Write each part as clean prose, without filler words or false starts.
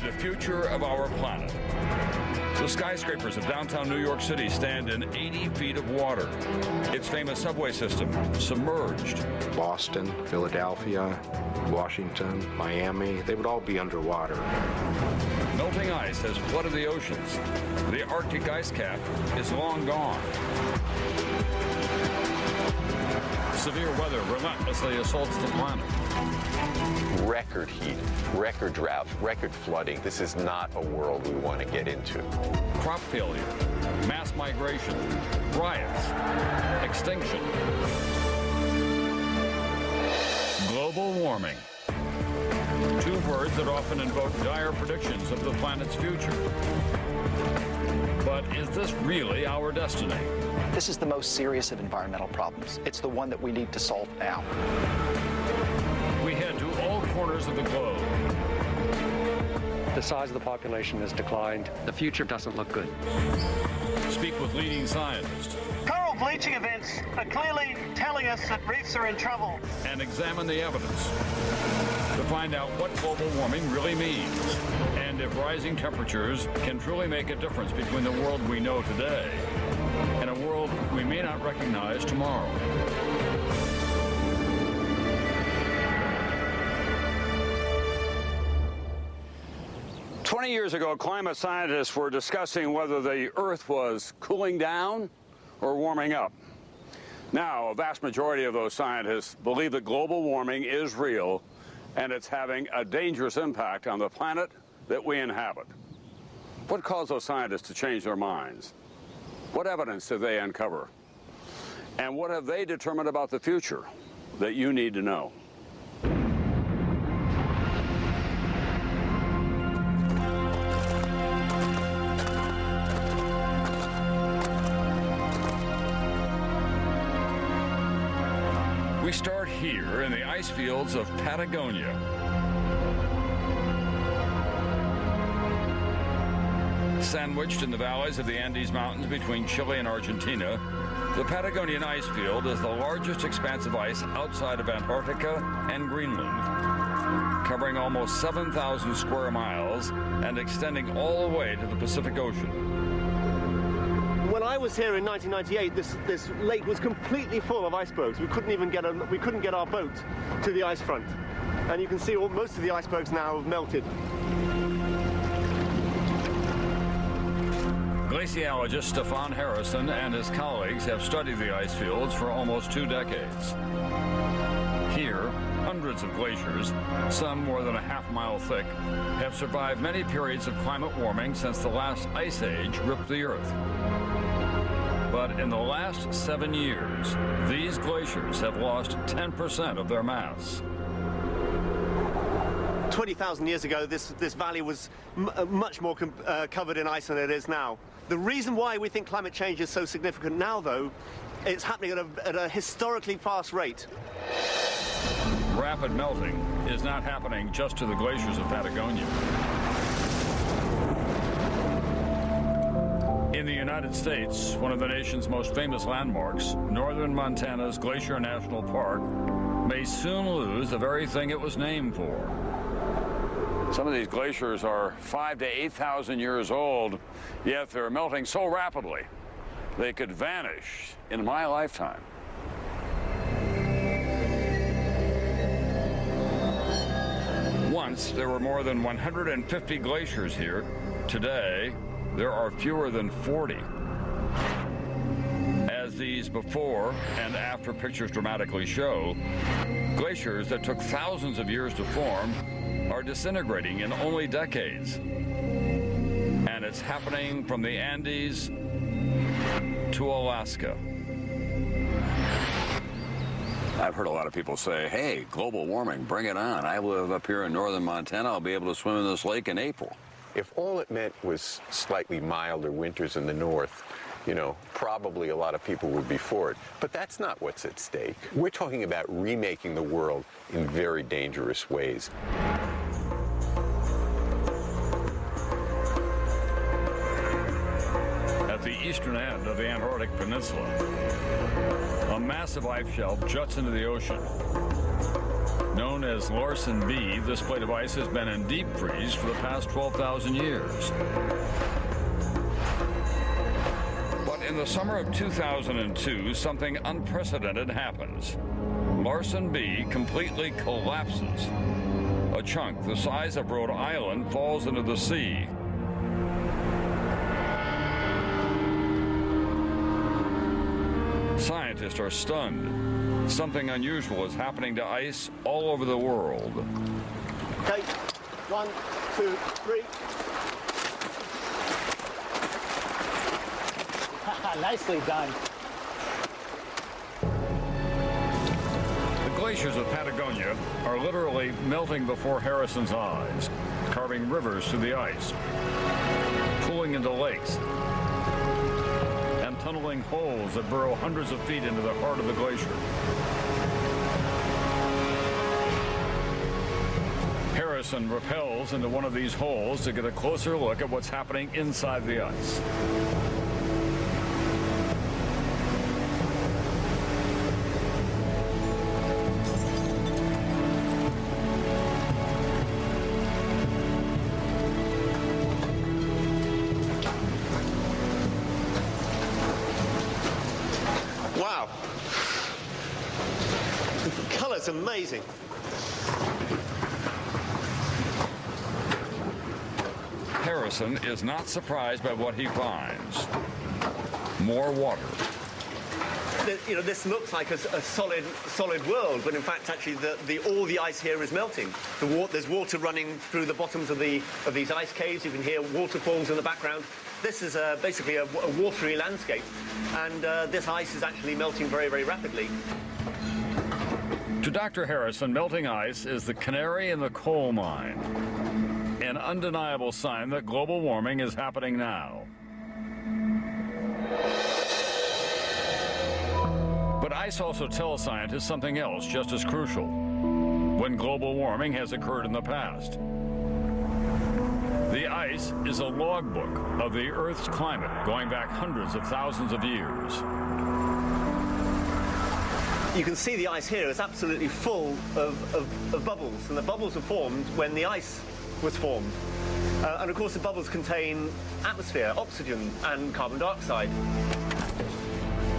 the future of our planet. The skyscrapers of downtown New York City stand in 80 feet of water. Its famous subway system submerged. Boston, Philadelphia, Washington, Miami, they would all be underwater. Melting ice has flooded the oceans. The Arctic ice cap is long gone. Severe weather relentlessly assaults the planet. Record heat, record drought, record flooding. This is not a world we want to get into. Crop failure, mass migration, riots, extinction. Global warming. Two words that often invoke dire predictions of the planet's future. But is this really our destiny? This is the most serious of environmental problems. It's the one that we need to solve now. We head to all corners of the globe. The size of the population has declined. The future doesn't look good. Speak with leading scientists. Coral bleaching events are clearly telling us that reefs are in trouble. And examine the evidence to find out what global warming really means, and if rising temperatures can truly make a difference between the world we know today and a world we may not recognize tomorrow. Years ago, climate scientists were discussing whether the Earth was cooling down or warming up. Now, a vast majority of those scientists believe that global warming is real and it's having a dangerous impact on the planet that we inhabit. What caused those scientists to change their minds? What evidence did they uncover? And what have they determined about the future that you need to know? We start here in the ice fields of Patagonia. Sandwiched in the valleys of the Andes Mountains between Chile and Argentina, the Patagonian ice field is the largest expanse of ice outside of Antarctica and Greenland, covering almost 7,000 square miles and extending all the way to the Pacific Ocean. When I was here in 1998, this lake was completely full of icebergs. We couldn't get our boat to the ice front, and you can see most of the icebergs now have melted. Glaciologist Stefan Harrison and his colleagues have studied the ice fields for almost 2 decades. Here, hundreds of glaciers, some more than a half-mile thick, have survived many periods of climate warming since the last ice age ripped the Earth. But in the last 7 years, these glaciers have lost 10% of their mass. 20,000 years ago, this valley was much more covered in ice than it is now. The reason why we think climate change is so significant now, though, it's happening at a historically fast rate. Rapid melting is not happening just to the glaciers of Patagonia. In the United States, one of the nation's most famous landmarks, northern Montana's Glacier National Park, may soon lose the very thing it was named for. Some of these glaciers are 5,000 to 8,000 years old, yet they're melting so rapidly they could vanish in my lifetime. Once there were more than 150 glaciers here. Today, there are fewer than 40. As these before and after pictures dramatically show, glaciers that took thousands of years to form are disintegrating in only decades. And it's happening from the Andes to Alaska. I've heard a lot of people say, hey, global warming, bring it on. I live up here in northern Montana. I'll be able to swim in this lake in April. If all it meant was slightly milder winters in the north, you know, probably a lot of people would be for it. But that's not what's at stake. We're talking about remaking the world in very dangerous ways. At the eastern end of the Antarctic Peninsula, a massive ice shelf juts into the ocean. Known as Larsen B, this plate of ice has been in deep freeze for the past 12,000 years. But in the summer of 2002, something unprecedented happens. Larsen B completely collapses. A chunk the size of Rhode Island falls into the sea. Scientists are stunned. Something unusual is happening to ice all over the world. Okay, 1, 2, 3. Nicely done. The glaciers of Patagonia are literally melting before Harrison's eyes, carving rivers through the ice, pooling into lakes, and tunneling holes that burrow hundreds of feet into the heart of the glacier. Harrison rappels into one of these holes to get a closer look at what's happening inside the ice. Wow. The color's amazing. Harrison is not surprised by what he finds. More water. You know, this looks like a solid world, but in fact, actually, all the ice here is melting. There's water running through the bottoms of these ice caves. You can hear waterfalls in the background. This is basically a watery landscape, and this ice is actually melting very, very rapidly. To Dr. Harrison, melting ice is the canary in the coal mine, an undeniable sign that global warming is happening now. But ice also tells scientists something else just as crucial: when global warming has occurred in the past. The ice is a logbook of the Earth's climate going back hundreds of thousands of years. You can see the ice here is absolutely full of bubbles, and the bubbles were formed when the ice was formed. And of course the bubbles contain atmosphere, oxygen and carbon dioxide.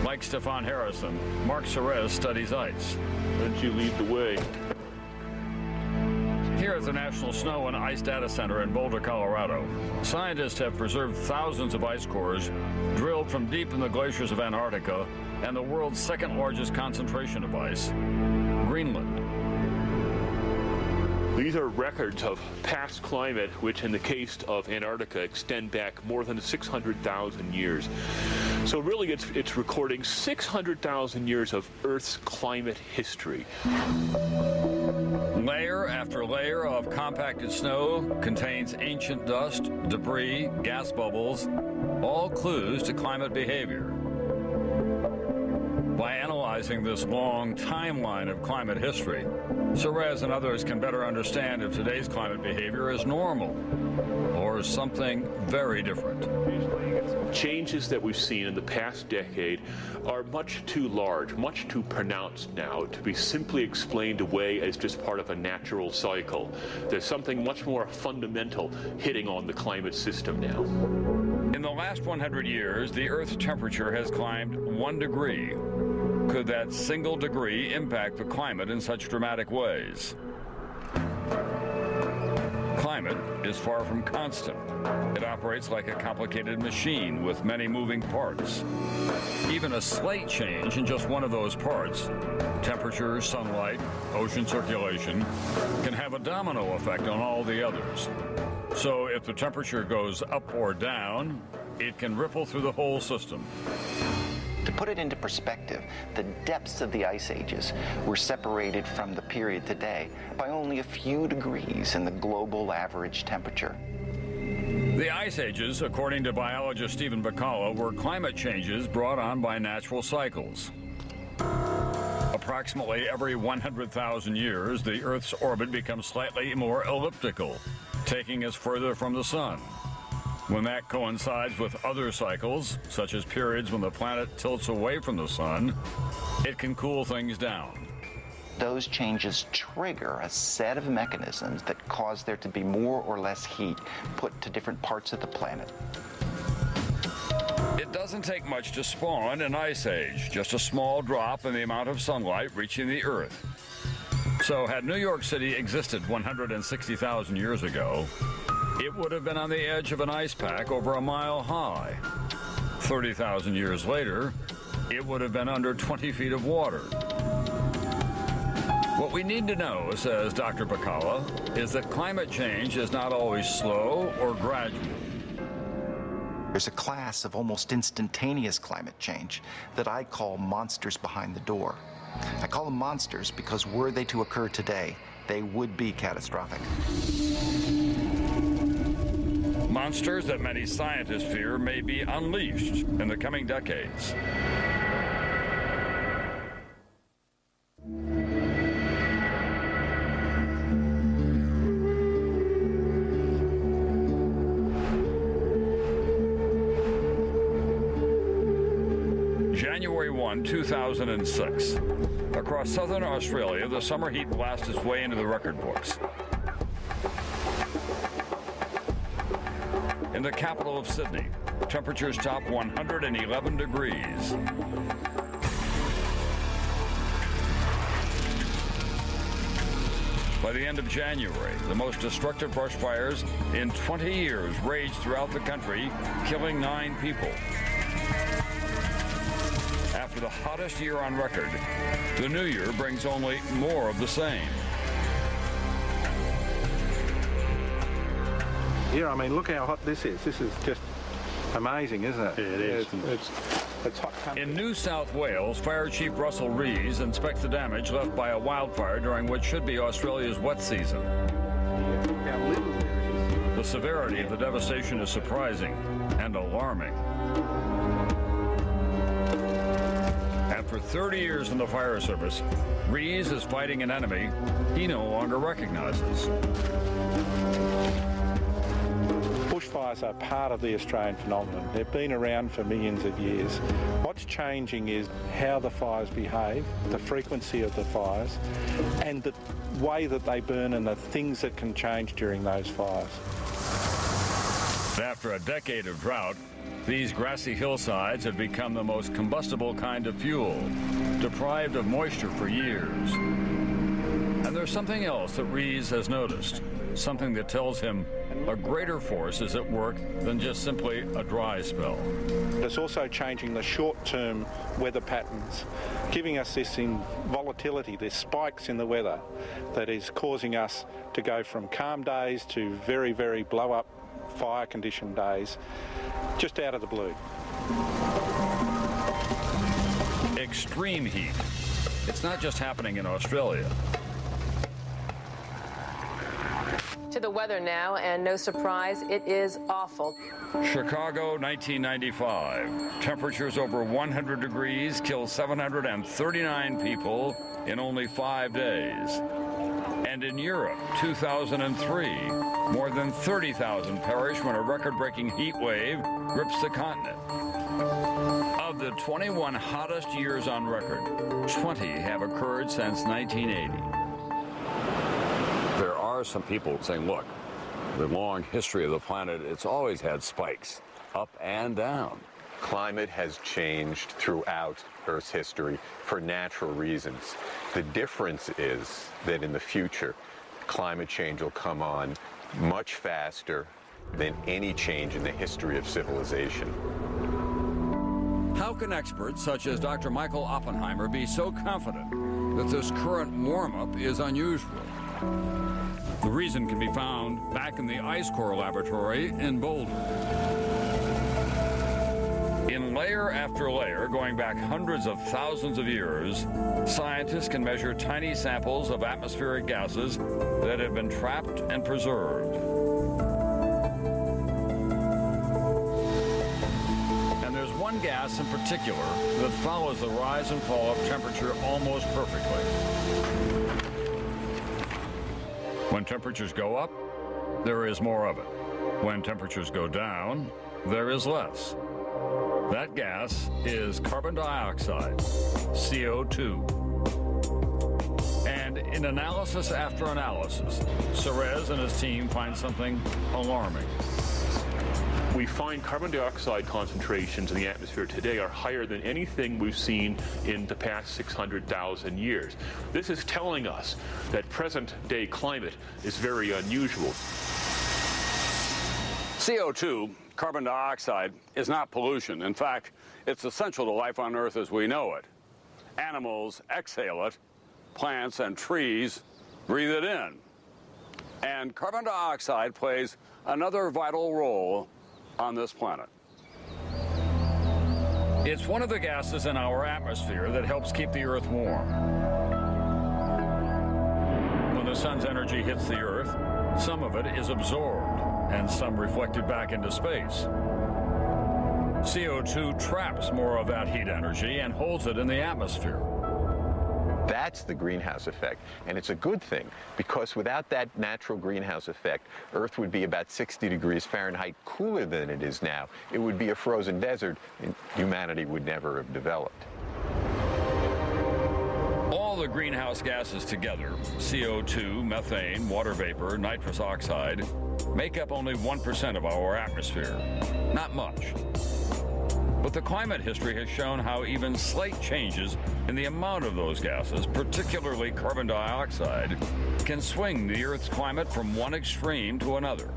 Like Stefan Harrison, Mark Serres studies ice. Why don't you lead the way? Here at the National Snow and Ice Data Center in Boulder, Colorado, scientists have preserved thousands of ice cores drilled from deep in the glaciers of Antarctica and the world's second largest concentration of ice, Greenland. These are records of past climate, which in the case of Antarctica extend back more than 600,000 years. So really it's recording 600,000 years of Earth's climate history. Layer after layer of compacted snow contains ancient dust, debris, gas bubbles, all clues to climate behavior. By analyzing this long timeline of climate history, Serres and others can better understand if today's climate behavior is normal or something very different. Changes that we've seen in the past decade are much too large, much too pronounced now to be simply explained away as just part of a natural cycle. There's something much more fundamental hitting on the climate system now. In the last 100 years, the Earth's temperature has climbed 1 degree. Could that single degree impact the climate in such dramatic ways? Climate is far from constant. It operates like a complicated machine with many moving parts. Even a slight change in just one of those parts, temperature, sunlight, ocean circulation, can have a domino effect on all the others. So if the temperature goes up or down, it can ripple through the whole system. To put it into perspective, the depths of the ice ages were separated from the period today by only a few degrees in the global average temperature. The ice ages, according to biologist Stephen Bacala, were climate changes brought on by natural cycles. Approximately every 100,000 years, the Earth's orbit becomes slightly more elliptical, taking us further from the sun. When that coincides with other cycles, such as periods when the planet tilts away from the sun, it can cool things down. those changes trigger a set of mechanisms that cause there to be more or less heat put to different parts of the planet. It doesn't take much to spawn an ice age, just a small drop in the amount of sunlight reaching the Earth. So had New York City existed 160,000 years ago, it would have been on the edge of an ice pack over a mile high. 30,000 years later, it would have been under 20 feet of water. What we need to know, says Dr. Bacala, is that climate change is not always slow or gradual. There's a class of almost instantaneous climate change that I call monsters behind the door. I call them monsters because were they to occur today, they would be catastrophic. Monsters that many scientists fear may be unleashed in the coming decades. January 1, 2006. Across southern Australia, the summer heat blasts its way into the record books. In the capital of Sydney, temperatures top 111 degrees. By the end of January, the most destructive brush fires in 20 years raged throughout the country, killing 9 people. After the hottest year on record, the new year brings only more of the same. Yeah, I mean, look how hot this is. This is just amazing, isn't it? Yeah, it is. It's hot country. In New South Wales, Fire Chief Russell Rees inspects the damage left by a wildfire during what should be Australia's wet season. The severity of the devastation is surprising and alarming. After 30 years in the fire service, Rees is fighting an enemy he no longer recognizes. Bushfires are part of the Australian phenomenon. They've been around for millions of years. What's changing is how the fires behave, the frequency of the fires, and the way that they burn and the things that can change during those fires. After a decade of drought, these grassy hillsides have become the most combustible kind of fuel, deprived of moisture for years. And there's something else that Rees has noticed, something that tells him a greater force is at work than just simply a dry spell. It's also changing the short-term weather patterns, giving us this volatility, this spikes in the weather that is causing us to go from calm days to very, very blow-up fire condition days, just out of the blue. Extreme heat. It's not just happening in Australia. To the weather now, and no surprise, it is awful. Chicago, 1995. Temperatures over 100 degrees kill 739 people in only 5 days. And in Europe, 2003, more than 30,000 perish when a record-breaking heat wave grips the continent. Of the 21 hottest years on record, 20 have occurred since 1980. There are some people saying, look, the long history of the planet, it's always had spikes, up and down. Climate has changed throughout Earth's history for natural reasons. The difference is that in the future, climate change will come on much faster than any change in the history of civilization. How can experts such as Dr. Michael Oppenheimer be so confident that this current warm-up is unusual? The reason can be found back in the Ice Core Laboratory in Boulder. In layer after layer, going back hundreds of thousands of years, scientists can measure tiny samples of atmospheric gases that have been trapped and preserved. And there's one gas in particular that follows the rise and fall of temperature almost perfectly. When temperatures go up, there is more of it. When temperatures go down, there is less. That gas is carbon dioxide, CO2. in analysis after analysis, Serres and his team find something alarming. We find carbon dioxide concentrations in the atmosphere today are higher than anything we've seen in the past 600,000 years. This is telling us that present-day climate is very unusual. CO2, carbon dioxide, is not pollution. In fact, it's essential to life on Earth as we know it. Animals exhale it, plants and trees breathe it in. And carbon dioxide plays another vital role on this planet. It's one of the gases in our atmosphere that helps keep the Earth warm. When the sun's energy hits the Earth, some of it is absorbed and some reflected back into space. CO2 traps more of that heat energy and holds it in the atmosphere. That's the greenhouse effect, and it's a good thing, because without that natural greenhouse effect, Earth would be about 60 degrees Fahrenheit cooler than it is now. It would be a frozen desert, and humanity would never have developed. All the greenhouse gases together, CO2, methane, water vapor, nitrous oxide, make up only 1% of our atmosphere. Not much. But the climate history has shown how even slight changes in the amount of those gases, particularly carbon dioxide, can swing the Earth's climate from one extreme to another.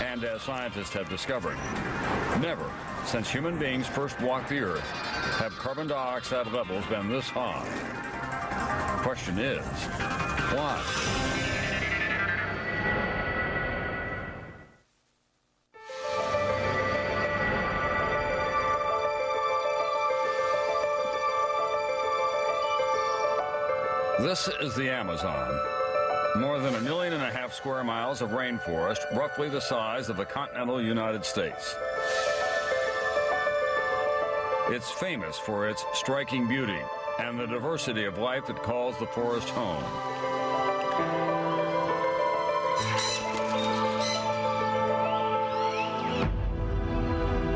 And as scientists have discovered, never since human beings first walked the Earth have carbon dioxide levels been this high. The question is, why? This is the Amazon. More than 1.5 million square miles of rainforest, roughly the size of the continental United States. It's famous for its striking beauty and the diversity of life that calls the forest home.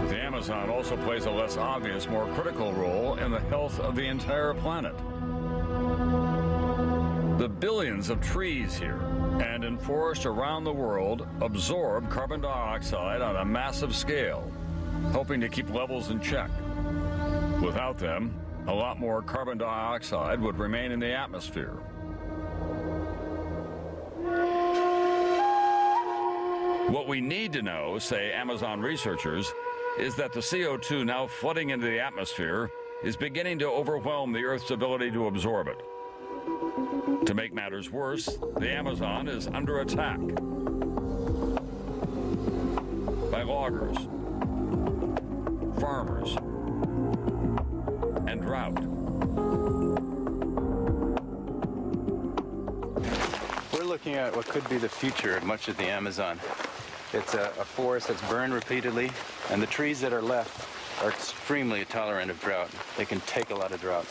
The Amazon also plays a less obvious, more critical role in the health of the entire planet. The billions of trees here and in forests around the world absorb carbon dioxide on a massive scale, helping to keep levels in check. Without them, a lot more carbon dioxide would remain in the atmosphere. What we need to know, say Amazon researchers, is that the CO2 now flooding into the atmosphere is beginning to overwhelm the Earth's ability to absorb it. To make matters worse, the Amazon is under attack by loggers, farmers, and drought. We're looking at what could be the future of much of the Amazon. It's a forest that's burned repeatedly, and the trees that are left are extremely tolerant of drought. They can take a lot of drought.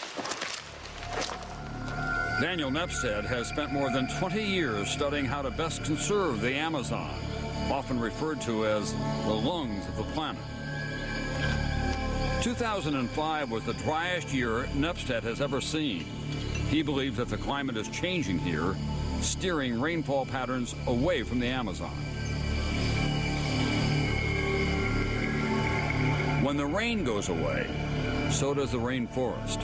Daniel Nepstead has spent more than 20 years studying how to best conserve the Amazon, often referred to as the lungs of the planet. 2005 was the driest year Nepstead has ever seen. He believes that the climate is changing here, steering rainfall patterns away from the Amazon. When the rain goes away, so does the rainforest.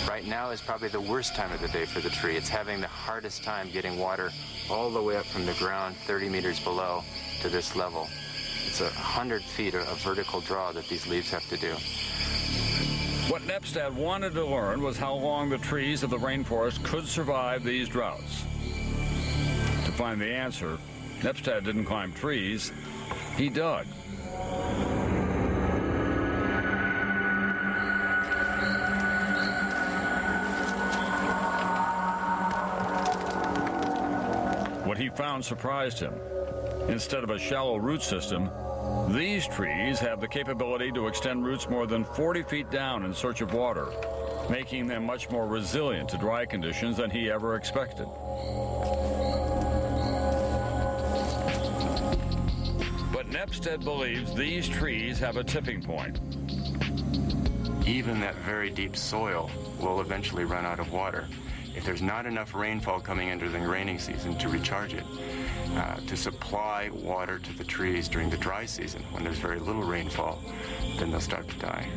Right now is probably the worst time of the day for the tree. It's having the hardest time getting water all the way up from the ground, 30 meters below, to this level. It's 100 feet of vertical draw that these leaves have to do. What Nepstead wanted to learn was how long the trees of the rainforest could survive these droughts. To find the answer, Nepstead didn't climb trees, he dug. What he found surprised him. Instead of a shallow root system, these trees have the capability to extend roots more than 40 feet down in search of water, making them much more resilient to dry conditions than he ever expected. But Nepstead believes these trees have a tipping point. even that very deep soil will eventually run out of water. If there's not enough rainfall coming into the rainy season to recharge it, to supply water to the trees during the dry season, when there's very little rainfall, then they'll start to die.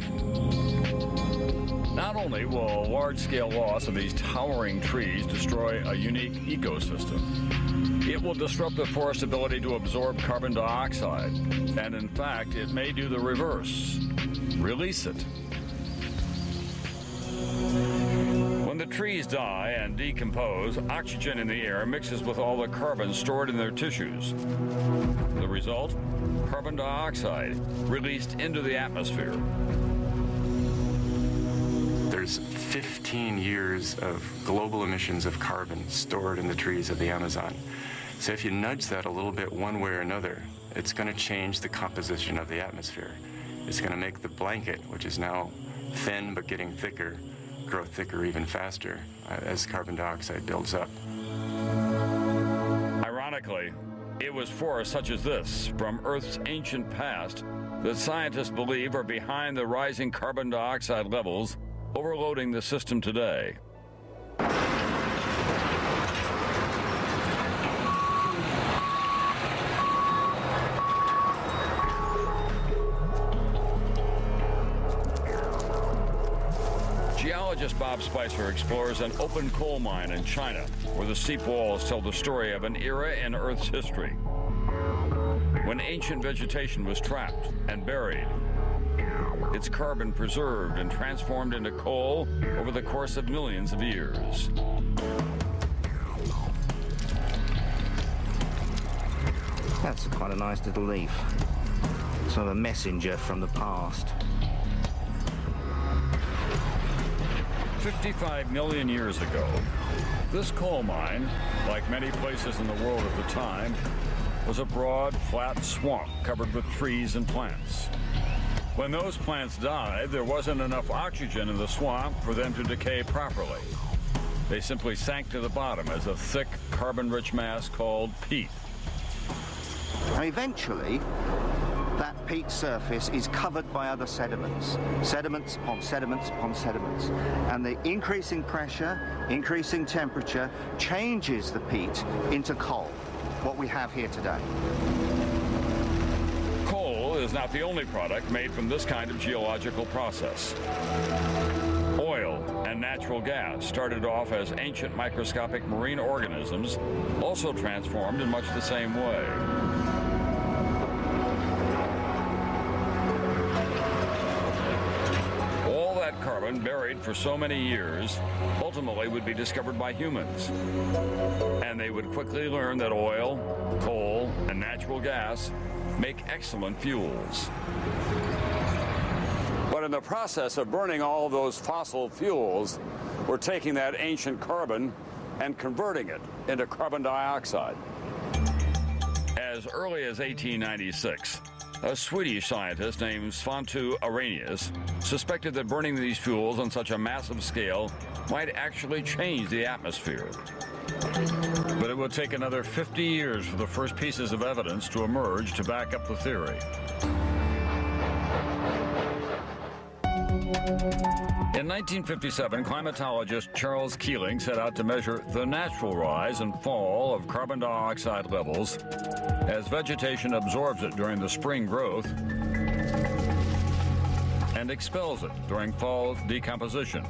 Not only will a large-scale loss of these towering trees destroy a unique ecosystem, it will disrupt the forest's ability to absorb carbon dioxide. And in fact, it may do the reverse, release it. When the trees die and decompose, oxygen in the air mixes with all the carbon stored in their tissues. The result? Carbon dioxide released into the atmosphere. There's 15 years of global emissions of carbon stored in the trees of the Amazon. So if you nudge that a little bit one way or another, it's going to change the composition of the atmosphere. It's going to make the blanket, which is now thin but getting thicker, grow thicker even faster as carbon dioxide builds up. Ironically, it was forests such as this from Earth's ancient past that scientists believe are behind the rising carbon dioxide levels overloading the system today. Geologist Bob Spicer explores an open coal mine in China, where the steep walls tell the story of an era in Earth's history, when ancient vegetation was trapped and buried, its carbon preserved and transformed into coal over the course of millions of years. That's quite a nice little leaf. Sort of a messenger from the past. 55 million years ago, this coal mine, like many places in the world at the time, was a broad, flat swamp covered with trees and plants. When those plants died, there wasn't enough oxygen in the swamp for them to decay properly. They simply sank to the bottom as a thick, carbon-rich mass called peat. And eventually, that peat surface is covered by other sediments. Sediments upon sediments upon sediments. And the increasing pressure, increasing temperature changes the peat into coal, what we have here today. Coal is not the only product made from this kind of geological process. Oil and natural gas started off as ancient microscopic marine organisms, also transformed in much the same way. All that carbon buried for so many years ultimately would be discovered by humans. And they would quickly learn that oil, coal, and natural gas make excellent fuels. But in the process of burning all of those fossil fuels, we're taking that ancient carbon and converting it into carbon dioxide. As early as 1896, a Swedish scientist named Svante Arrhenius suspected that burning these fuels on such a massive scale might actually change the atmosphere. But it would take another 50 years for the first pieces of evidence to emerge to back up the theory. In 1957, climatologist Charles Keeling set out to measure the natural rise and fall of carbon dioxide levels as vegetation absorbs it during the spring growth and expels it during fall decomposition.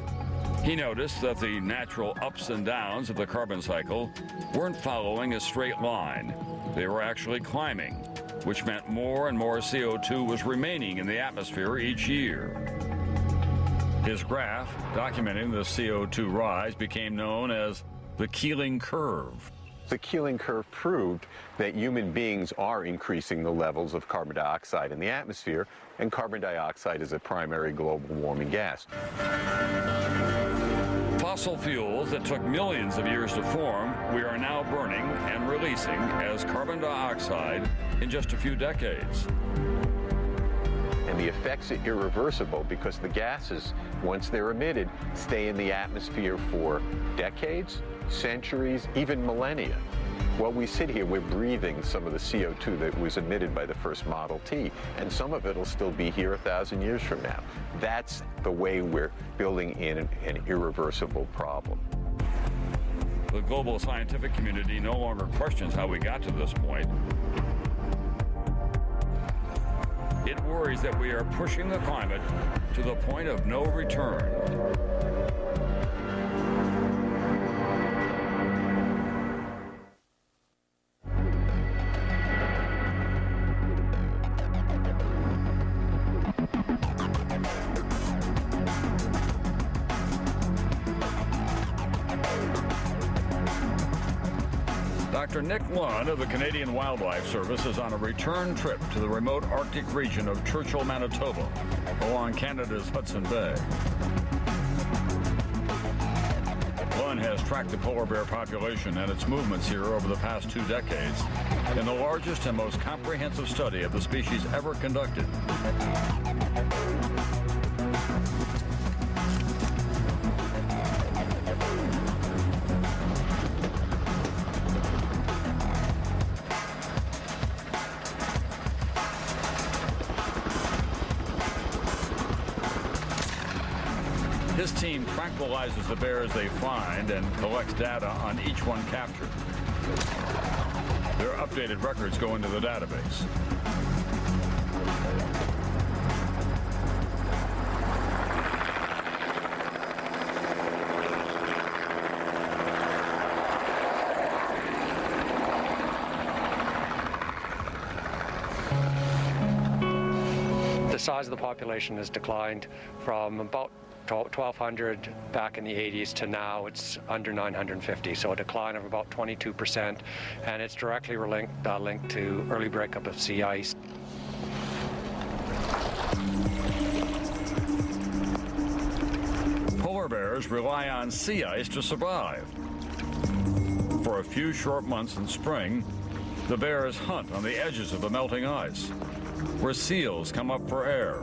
He noticed that the natural ups and downs of the carbon cycle weren't following a straight line. They were actually climbing, which meant more and more CO2 was remaining in the atmosphere each year. His graph documenting the CO2 rise became known as the Keeling curve. The Keeling curve proved that human beings are increasing the levels of carbon dioxide in the atmosphere, and carbon dioxide is a primary global warming gas. Fossil fuels that took millions of years to form, we are now burning and releasing as carbon dioxide in just a few decades. And the effects are irreversible because the gases, once they're emitted, stay in the atmosphere for decades, centuries, even millennia. While we sit here, we're breathing some of the CO2 that was emitted by the first Model T, and some of it will still be here 1,000 years from now. That's the way we're building in an irreversible problem. The global scientific community no longer questions how we got to this point. It worries that we are pushing the climate to the point of no return. Dr. Nick Lund of the Canadian Wildlife Service is on a return trip to the remote Arctic region of Churchill, Manitoba, along Canada's Hudson Bay. Lund has tracked the polar bear population and its movements here over the past 2 decades in the largest and most comprehensive study of the species ever conducted. His team tranquilizes the bears they find and collects data on each one captured. Their updated records go into the database. The size of the population has declined from about 1,200 back in the 80s to now it's under 950, so a decline of about 22%, and it's directly linked to early breakup of sea ice. Polar bears rely on sea ice to survive. For a few short months in spring, the bears hunt on the edges of the melting ice, where seals come up for air.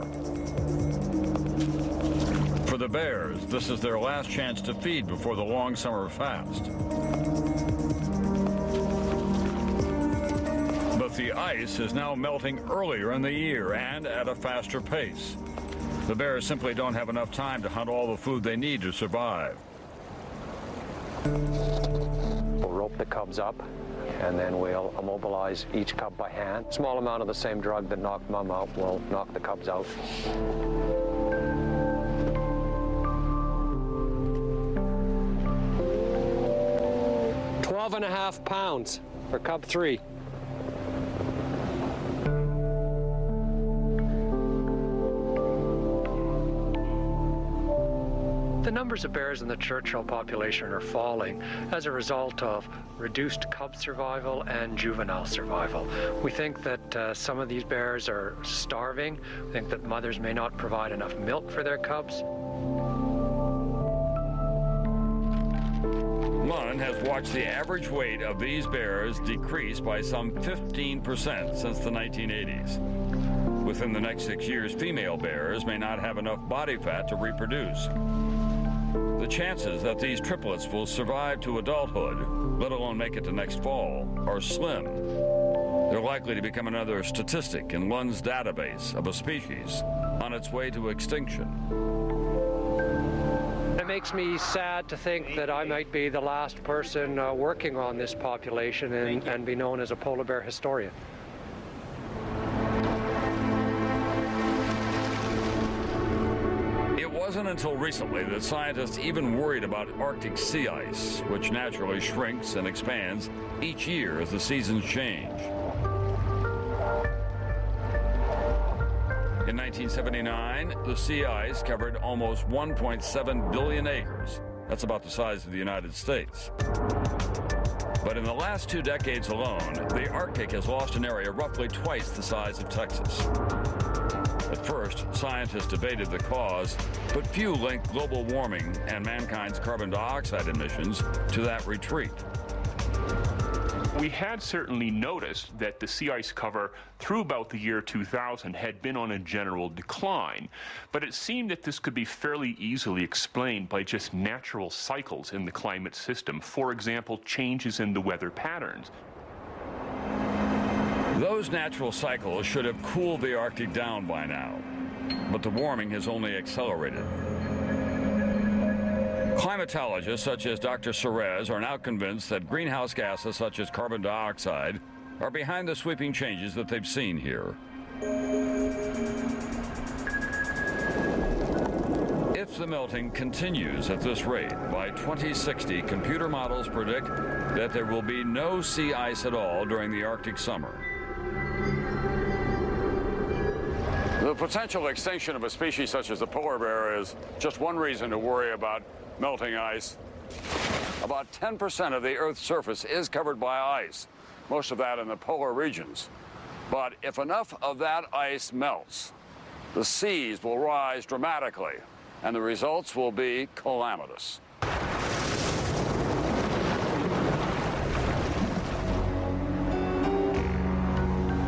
For the bears, this is their last chance to feed before the long summer fast. But the ice is now melting earlier in the year and at a faster pace. The bears simply don't have enough time to hunt all the food they need to survive. We'll rope the cubs up, and then we'll immobilize each cub by hand. A small amount of the same drug that knocked mom out will knock the cubs out. 12.5 pounds for cub 3. The numbers of bears in the Churchill population are falling as a result of reduced cub survival and juvenile survival. We think that some of these bears are starving. We think that mothers may not provide enough milk for their cubs. Lund has watched the average weight of these bears decrease by some 15% since the 1980s. Within the next 6 years, female bears may not have enough body fat to reproduce. The chances that these triplets will survive to adulthood, let alone make it to next fall, are slim. They're likely to become another statistic in Lund's database of a species on its way to extinction. It makes me sad to think that I might be the last person working on this population and be known as a polar bear historian. It wasn't until recently that scientists even worried about Arctic sea ice, which naturally shrinks and expands each year as the seasons change. In 1979, the sea ice covered almost 1.7 billion acres. That's about the size of the United States. But in the last 2 decades alone, the Arctic has lost an area roughly twice the size of Texas. At first, scientists debated the cause, but few linked global warming and mankind's carbon dioxide emissions to that retreat. We had certainly noticed that the sea ice cover through about the year 2000 had been on a general decline, but it seemed that this could be fairly easily explained by just natural cycles in the climate system. For example, changes in the weather patterns. Those natural cycles should have cooled the Arctic down by now, but the warming has only accelerated. Climatologists such as Dr. Serres are now convinced that greenhouse gases such as carbon dioxide are behind the sweeping changes that they've seen here. If the melting continues at this rate, by 2060, computer models predict that there will be no sea ice at all during the Arctic summer. The potential extinction of a species such as the polar bear is just one reason to worry about melting ice. About 10% of the Earth's surface is covered by ice, most of that in the polar regions. But if enough of that ice melts, the seas will rise dramatically, and the results will be calamitous.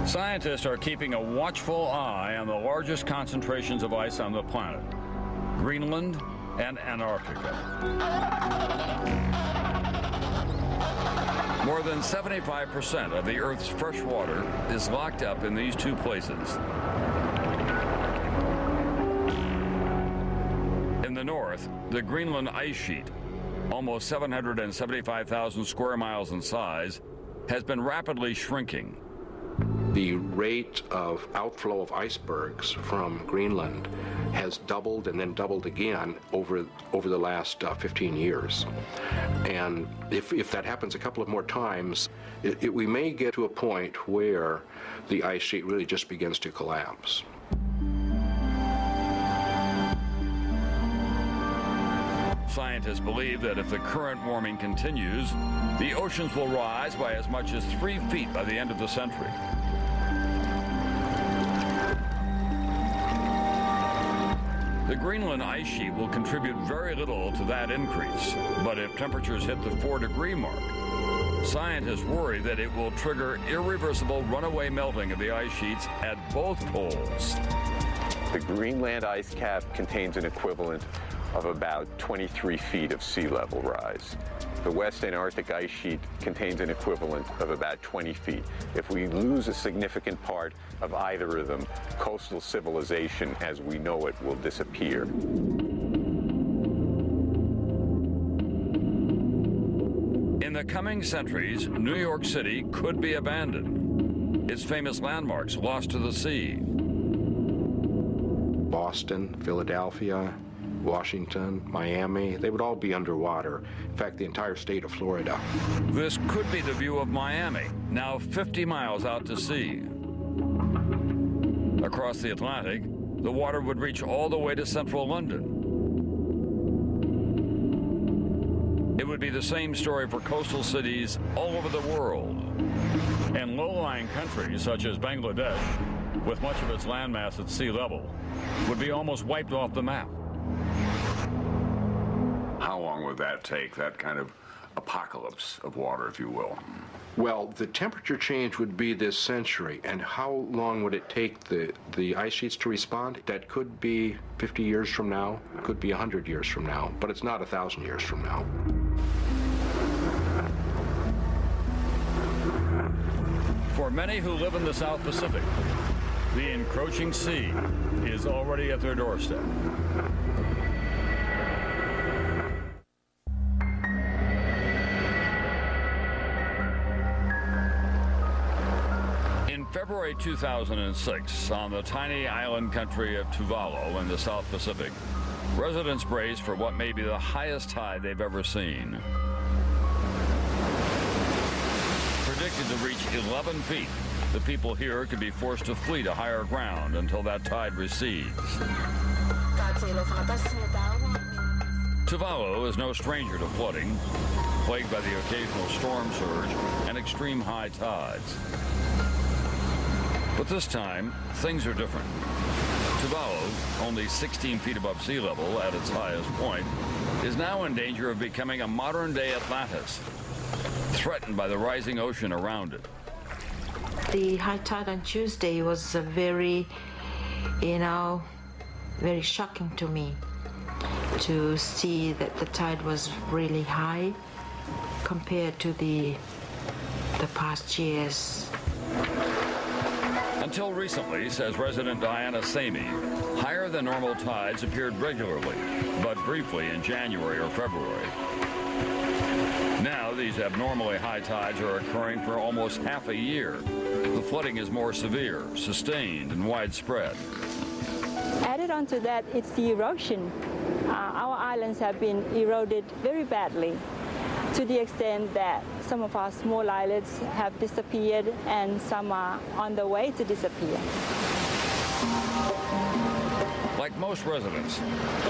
Scientists are keeping a watchful eye on the largest concentrations of ice on the planet, Greenland and Antarctica. More than 75% of the Earth's fresh water is locked up in these two places. In the north, the Greenland ice sheet, almost 775,000 square miles in size, has been rapidly shrinking. The rate of outflow of icebergs from Greenland has doubled and then doubled again over the last 15 years. And if that happens a couple of more times, we may get to a point where the ice sheet really just begins to collapse. Scientists believe that if the current warming continues, the oceans will rise by as much as 3 feet by the end of the century. The Greenland ice sheet will contribute very little to that increase, but if temperatures hit the 4-degree mark, scientists worry that it will trigger irreversible runaway melting of the ice sheets at both poles. The Greenland ice cap contains an equivalent of about 23 feet of sea level rise. The West Antarctic ice sheet contains an equivalent of about 20 feet. If we lose a significant part of either of them, coastal civilization as we know it will disappear. In the coming centuries, New York City could be abandoned, its famous landmarks lost to the sea. Boston, Philadelphia, Washington, Miami, they would all be underwater. In fact, the entire state of Florida. This could be the view of Miami, now 50 miles out to sea. Across the Atlantic, the water would reach all the way to central London. It would be the same story for coastal cities all over the world. And low-lying countries such as Bangladesh, with much of its landmass at sea level, would be almost wiped off the map. How long would that take, that kind of apocalypse of water, if you will? Well, the temperature change would be this century, and how long would it take the ice sheets to respond? That could be 50 years from now, could be 100 years from now, but it's not 1,000 years from now. For many who live in the South Pacific, the encroaching sea is already at their doorstep. In February 2006, on the tiny island country of Tuvalu in the South Pacific, residents braced for what may be the highest tide they've ever seen. Predicted to reach 11 feet, the people here could be forced to flee to higher ground until that tide recedes. Tuvalu is no stranger to flooding, plagued by the occasional storm surge and extreme high tides. But this time, things are different. Tuvalu, only 16 feet above sea level at its highest point, is now in danger of becoming a modern-day Atlantis. threatened by the rising ocean around it. The high tide on Tuesday was very shocking to me to see that the tide was really high compared to the past years. Until recently, says resident Diana Samey, higher than normal tides appeared regularly, but briefly in January or February. Now, these abnormally high tides are occurring for almost half a year. The flooding is more severe, sustained, and widespread. Added on to that, it's the erosion. Our islands have been eroded very badly, to the extent that some of our small islets have disappeared and some are on the way to disappear. Like most residents,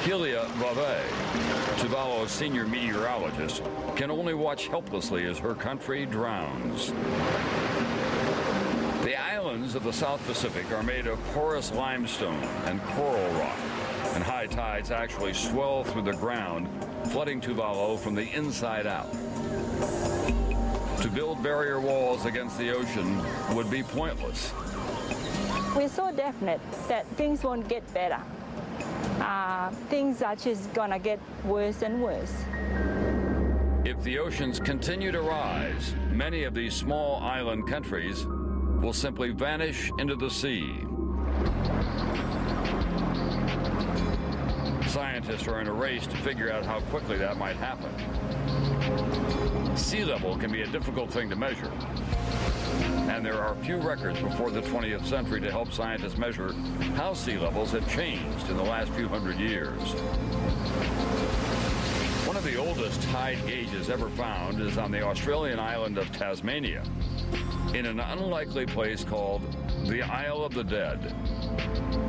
Helia Vave, Tuvalu's senior meteorologist, can only watch helplessly as her country drowns. The islands of the South Pacific are made of porous limestone and coral rock, and high tides actually swell through the ground, flooding Tuvalu from the inside out. To build barrier walls against the ocean would be pointless. We're so definite that things won't get better. Things are just gonna get worse and worse. If the oceans continue to rise, many of these small island countries will simply vanish into the sea. Scientists are in a race to figure out how quickly that might happen. Sea level can be a difficult thing to measure, and there are few records before the 20th century to help scientists measure how sea levels have changed in the last few hundred years. One of the oldest tide gauges ever found is on the Australian island of Tasmania, in an unlikely place called the Isle of the Dead.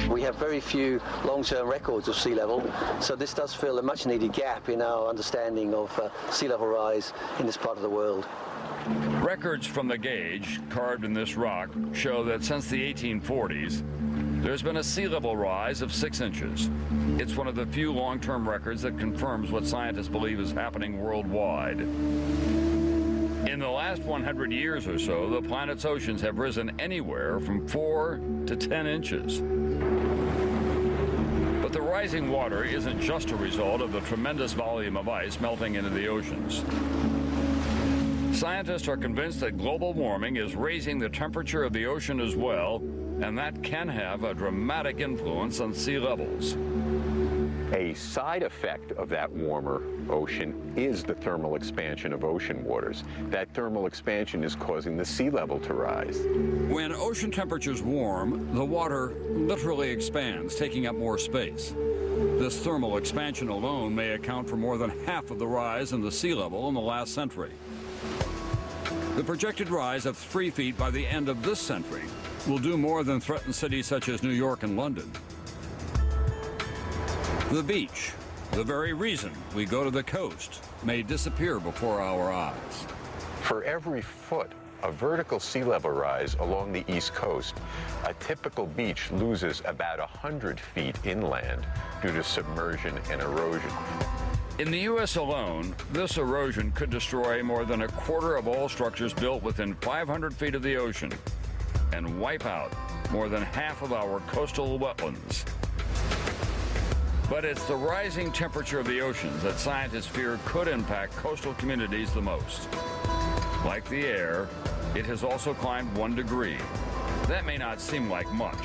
We have very few long-term records of sea level, so this does fill a much-needed gap in our understanding of sea level rise in this part of the world. Records from the gauge, carved in this rock, show that since the 1840s, there's been a sea level rise of 6 inches. It's one of the few long-term records that confirms what scientists believe is happening worldwide. In the last 100 years or so, the planet's oceans have risen anywhere from 4 to 10 inches. But the rising water isn't just a result of the tremendous volume of ice melting into the oceans. Scientists are convinced that global warming is raising the temperature of the ocean as well, and that can have a dramatic influence on sea levels. A side effect of that warmer ocean is the thermal expansion of ocean waters. That thermal expansion is causing the sea level to rise. When ocean temperatures warm, the water literally expands, taking up more space. This thermal expansion alone may account for more than half of the rise in the sea level in the last century. The projected rise of 3 feet by the end of this century will do more than threaten cities such as New York and London. The beach, the very reason we go to the coast, may disappear before our eyes. For every foot of vertical sea level rise along the East Coast, a typical beach loses about 100 feet inland due to submersion and erosion. In the U.S. alone, this erosion could destroy more than a quarter of all structures built within 500 feet of the ocean and wipe out more than half of our coastal wetlands. But it's the rising temperature of the oceans that scientists fear could impact coastal communities the most. Like the air, it has also climbed 1 degree. That may not seem like much,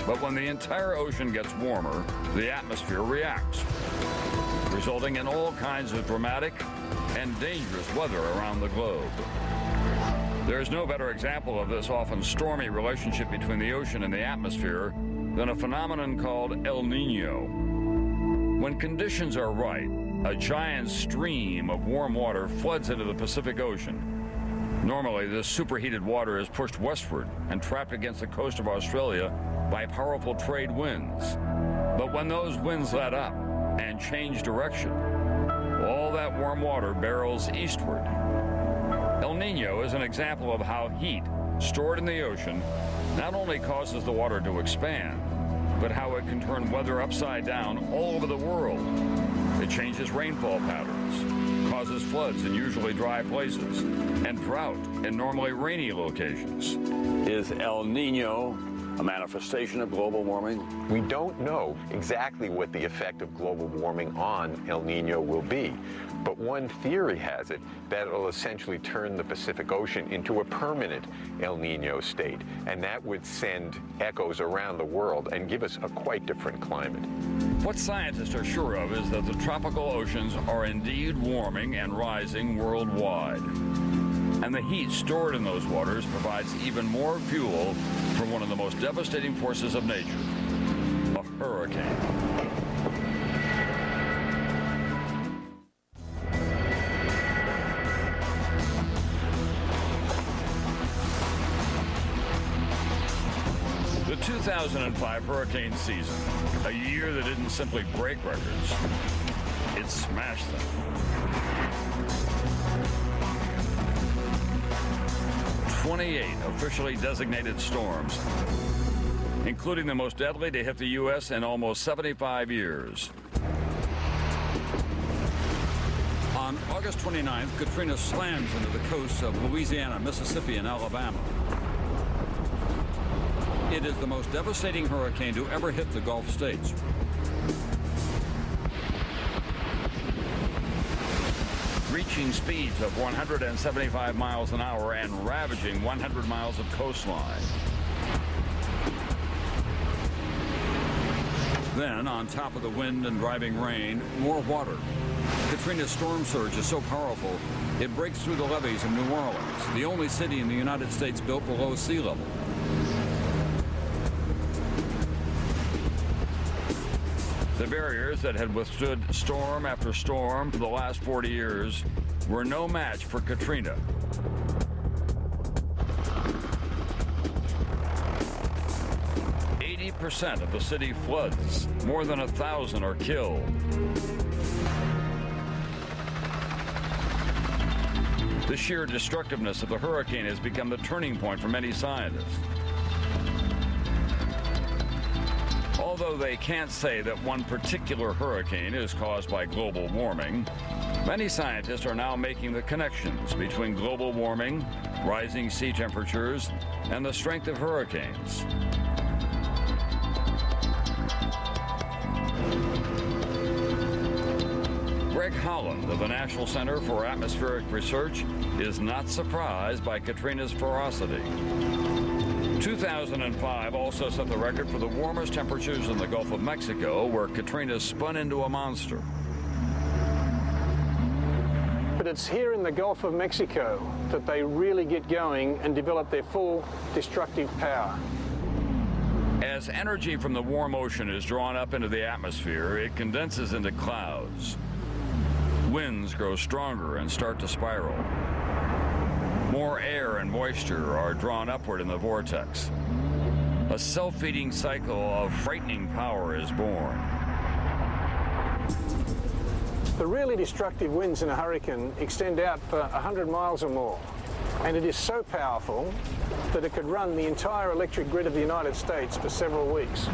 but when the entire ocean gets warmer, the atmosphere reacts, resulting in all kinds of dramatic and dangerous weather around the globe. There's no better example of this often stormy relationship between the ocean and the atmosphere than a phenomenon called El Niño. When conditions are right, a giant stream of warm water floods into the Pacific Ocean. Normally, this superheated water is pushed westward and trapped against the coast of Australia by powerful trade winds. But when those winds let up and change direction, all that warm water barrels eastward. El Niño is an example of how heat stored in the ocean not only causes the water to expand, but how it can turn weather upside down all over the world. It changes rainfall patterns, causes floods in usually dry places and drought in normally rainy locations. Is El Nino a manifestation of global warming? We don't know exactly what the effect of global warming on El Nino will be, but one theory has it that it'll essentially turn the Pacific Ocean into a permanent El Nino state, and that would send echoes around the world and give us a quite different climate. What scientists are sure of is that the tropical oceans are indeed warming and rising worldwide. And the heat stored in those waters provides even more fuel for one of the most devastating forces of nature, a hurricane. The 2005 hurricane season, a year that didn't simply break records, it smashed them. 28 officially designated storms, including the most deadly to hit the U.S. in almost 75 years. On August 29th, Katrina slams into the coasts of Louisiana, Mississippi, and Alabama. It is the most devastating hurricane to ever hit the Gulf states. Reaching speeds of 175 miles an hour and ravaging 100 miles of coastline. Then, on top of the wind and driving rain, more water. Katrina's storm surge is so powerful, it breaks through the levees in New Orleans, the only city in the United States built below sea level. The barriers that had withstood storm after storm for the last 40 years were no match for Katrina. % of the city floods. More than 1,000 are killed. The sheer destructiveness of the hurricane has become the turning point for many scientists. Although they can't say that one particular hurricane is caused by global warming, many scientists are now making the connections between global warming, rising sea temperatures, and the strength of hurricanes. Greg Holland of the National Center for Atmospheric Research is not surprised by Katrina's ferocity. 2005 also set the record for the warmest temperatures in the Gulf of Mexico, where Katrina spun into a monster. But it's here in the Gulf of Mexico that they really get going and develop their full destructive power. As energy from the warm ocean is drawn up into the atmosphere, it condenses into clouds. Winds grow stronger and start to spiral. More air and moisture are drawn upward in the vortex. A self-feeding cycle of frightening power is born. The really destructive winds in a hurricane extend out for 100 miles or more, and it is so powerful that it could run the entire electric grid of the United States for several weeks.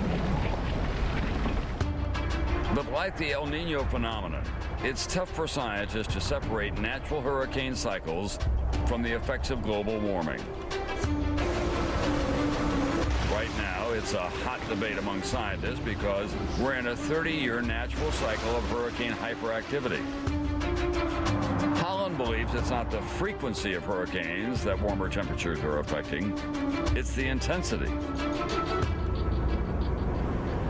But like the El Nino phenomenon, it's tough for scientists to separate natural hurricane cycles from the effects of global warming. Right now, it's a hot debate among scientists because we're in a 30-year natural cycle of hurricane hyperactivity. Holland believes it's not the frequency of hurricanes that warmer temperatures are affecting, it's the intensity.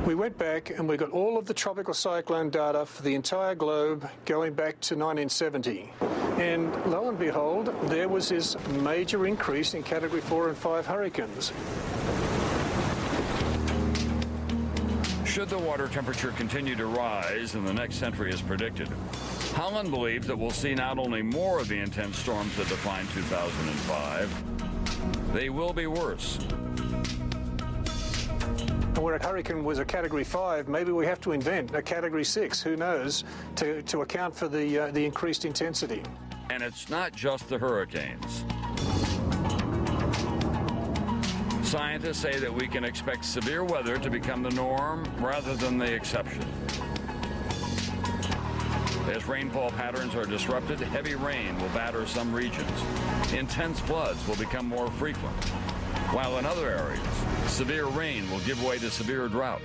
We went back and we got all of the tropical cyclone data for the entire globe going back to 1970. And lo and behold, there was this major increase in Category 4 and 5 hurricanes. Should the water temperature continue to rise in the next century as predicted, Holland believes that we'll see not only more of the intense storms that defined 2005, they will be worse. And where a hurricane was a Category 5, maybe we have to invent a Category 6, who knows, to account for the increased intensity. And it's not just the hurricanes. Scientists say that we can expect severe weather to become the norm rather than the exception. As rainfall patterns are disrupted, heavy rain will batter some regions. Intense floods will become more frequent, while in other areas, severe rain will give way to severe drought.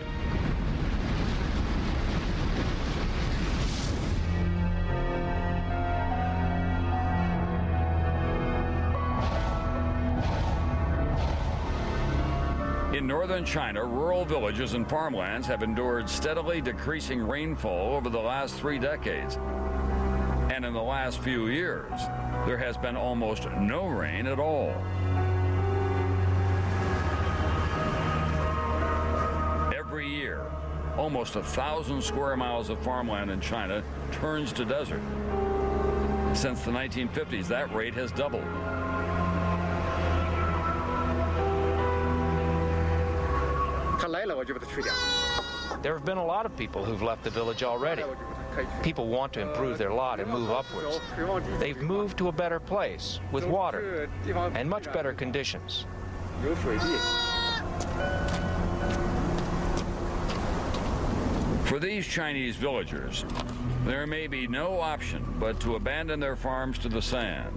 In northern China, rural villages and farmlands have endured steadily decreasing rainfall over the last 3 decades. And in the last few years, there has been almost no rain at all. Every year, almost 1,000 square miles of farmland in China turns to desert. Since the 1950s, that rate has doubled. There have been a lot of people who've left the village already. People want to improve their lot and move upwards. They've moved to a better place with water and much better conditions. For these Chinese villagers, there may be no option but to abandon their farms to the sand.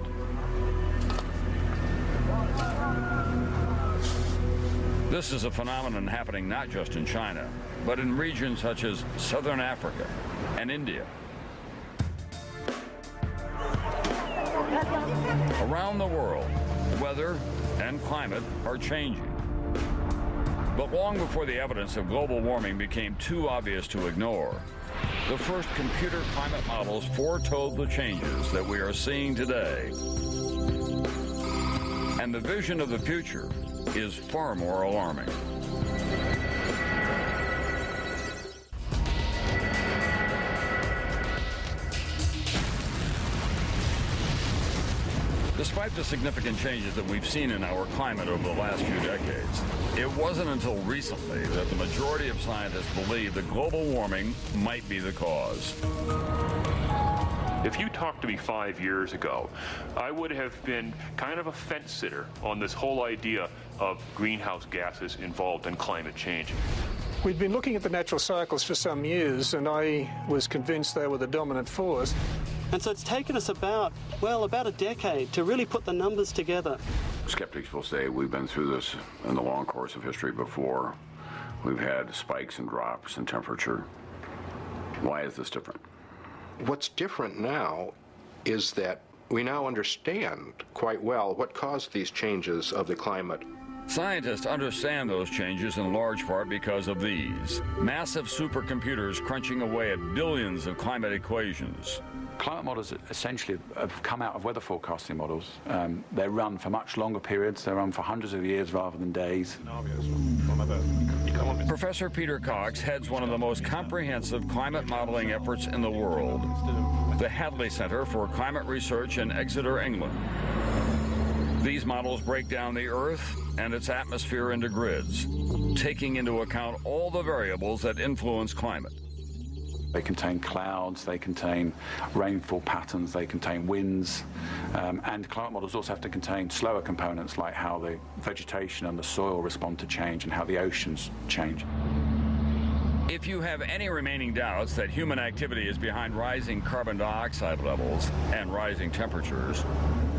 This is a phenomenon happening not just in China, but in regions such as southern Africa and India. Around the world, weather and climate are changing. But long before the evidence of global warming became too obvious to ignore, the first computer climate models foretold the changes that we are seeing today. And the vision of the future is far more alarming. Despite the significant changes that we've seen in our climate over the last few decades, it wasn't until recently that the majority of scientists believed that global warming might be the cause. If you talked to me 5 years ago, I would have been kind of a fence sitter on this whole idea of greenhouse gases involved in climate change. We'd been looking at the natural cycles for some years, and I was convinced they were the dominant force. And so it's taken us about a decade to really put the numbers together. Skeptics will say we've been through this in the long course of history before. We've had spikes and drops in temperature. Why is this different? What's different now is that we now understand quite well what caused these changes of the climate. Scientists understand those changes in large part because of these massive supercomputers crunching away at billions of climate equations. Climate models essentially have come out of weather forecasting models. They run for much longer periods. They run for hundreds of years rather than days. Professor Peter Cox heads one of the most comprehensive climate modeling efforts in the world, the Hadley Center for Climate Research in Exeter, England. These models break down the Earth and its atmosphere into grids, taking into account all the variables that influence climate. They contain clouds, they contain rainfall patterns, they contain winds, and climate models also have to contain slower components like how the vegetation and the soil respond to change and how the oceans change. If you have any remaining doubts that human activity is behind rising carbon dioxide levels and rising temperatures,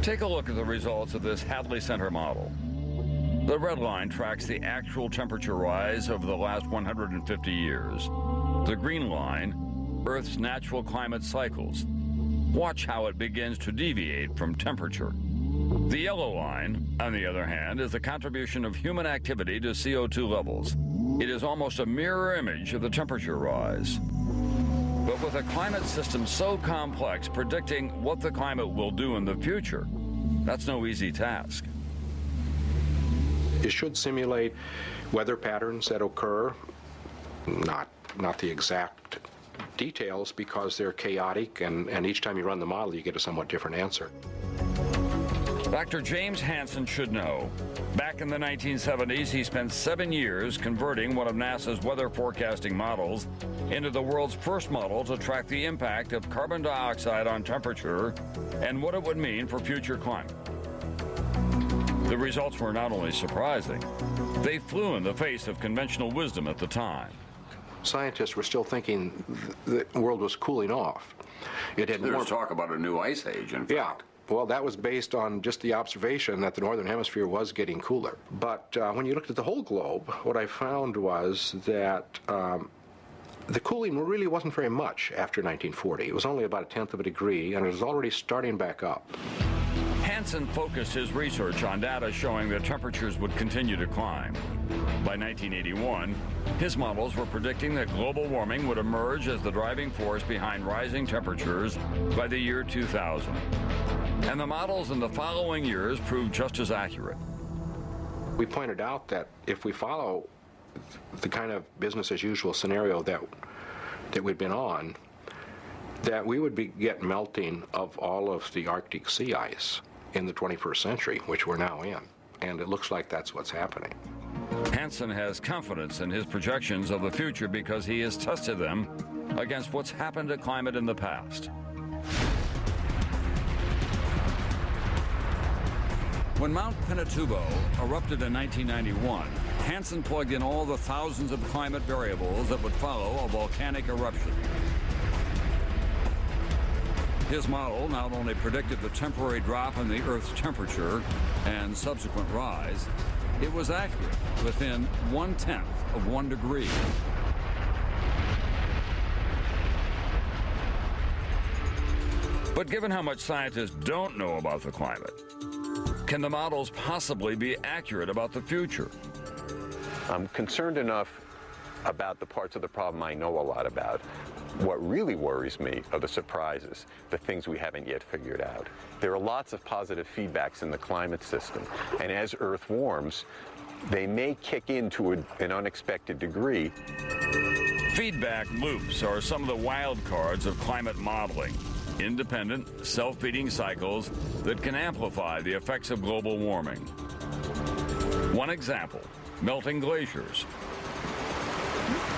take a look at the results of this Hadley Center model. The red line tracks the actual temperature rise over the last 150 years. The green line, Earth's natural climate cycles. Watch how it begins to deviate from temperature. The yellow line, on the other hand, is the contribution of human activity to CO2 levels. It is almost a mirror image of the temperature rise. But with a climate system so complex, predicting what the climate will do in the future, that's no easy task. It should simulate weather patterns that occur, not the exact details because they're chaotic, and each time you run the model you get a somewhat different answer. Dr. James Hansen should know. Back in the 1970s, he spent 7 years converting one of NASA's weather forecasting models into the world's first model to track the impact of carbon dioxide on temperature and what it would mean for future climate. The results were not only surprising, they flew in the face of conventional wisdom at the time. Scientists were still thinking the world was cooling off. It had There's talk about a new ice age, in fact. Yeah. Well, that was based on just the observation that the northern hemisphere was getting cooler. But when you looked at the whole globe, what I found was that the cooling really wasn't very much after 1940. It was only about 1/10 of a degree, and it was already starting back up. Hansen focused his research on data showing that temperatures would continue to climb. By 1981, his models were predicting that global warming would emerge as the driving force behind rising temperatures by the year 2000. And the models in the following years proved just as accurate. We pointed out that if we follow the kind of business-as-usual scenario that we'd been on, that we would get melting of all of the Arctic sea ice in the 21st century, which we're now in. And it looks like that's what's happening. Hansen has confidence in his projections of the future because he has tested them against what's happened to climate in the past. When Mount Pinatubo erupted in 1991, Hansen plugged in all the thousands of climate variables that would follow a volcanic eruption. His model not only predicted the temporary drop in the Earth's temperature and subsequent rise, it was accurate within 1/10 of 1 degree. But given how much scientists don't know about the climate, can the models possibly be accurate about the future? I'm concerned enough about the parts of the problem I know a lot about. What really worries me are the surprises, the things we haven't yet figured out. There are lots of positive feedbacks in the climate system, and as Earth warms, they may kick in to an unexpected degree. Feedback loops are some of the wild cards of climate modeling. Independent, self-feeding cycles that can amplify the effects of global warming. One example, melting glaciers.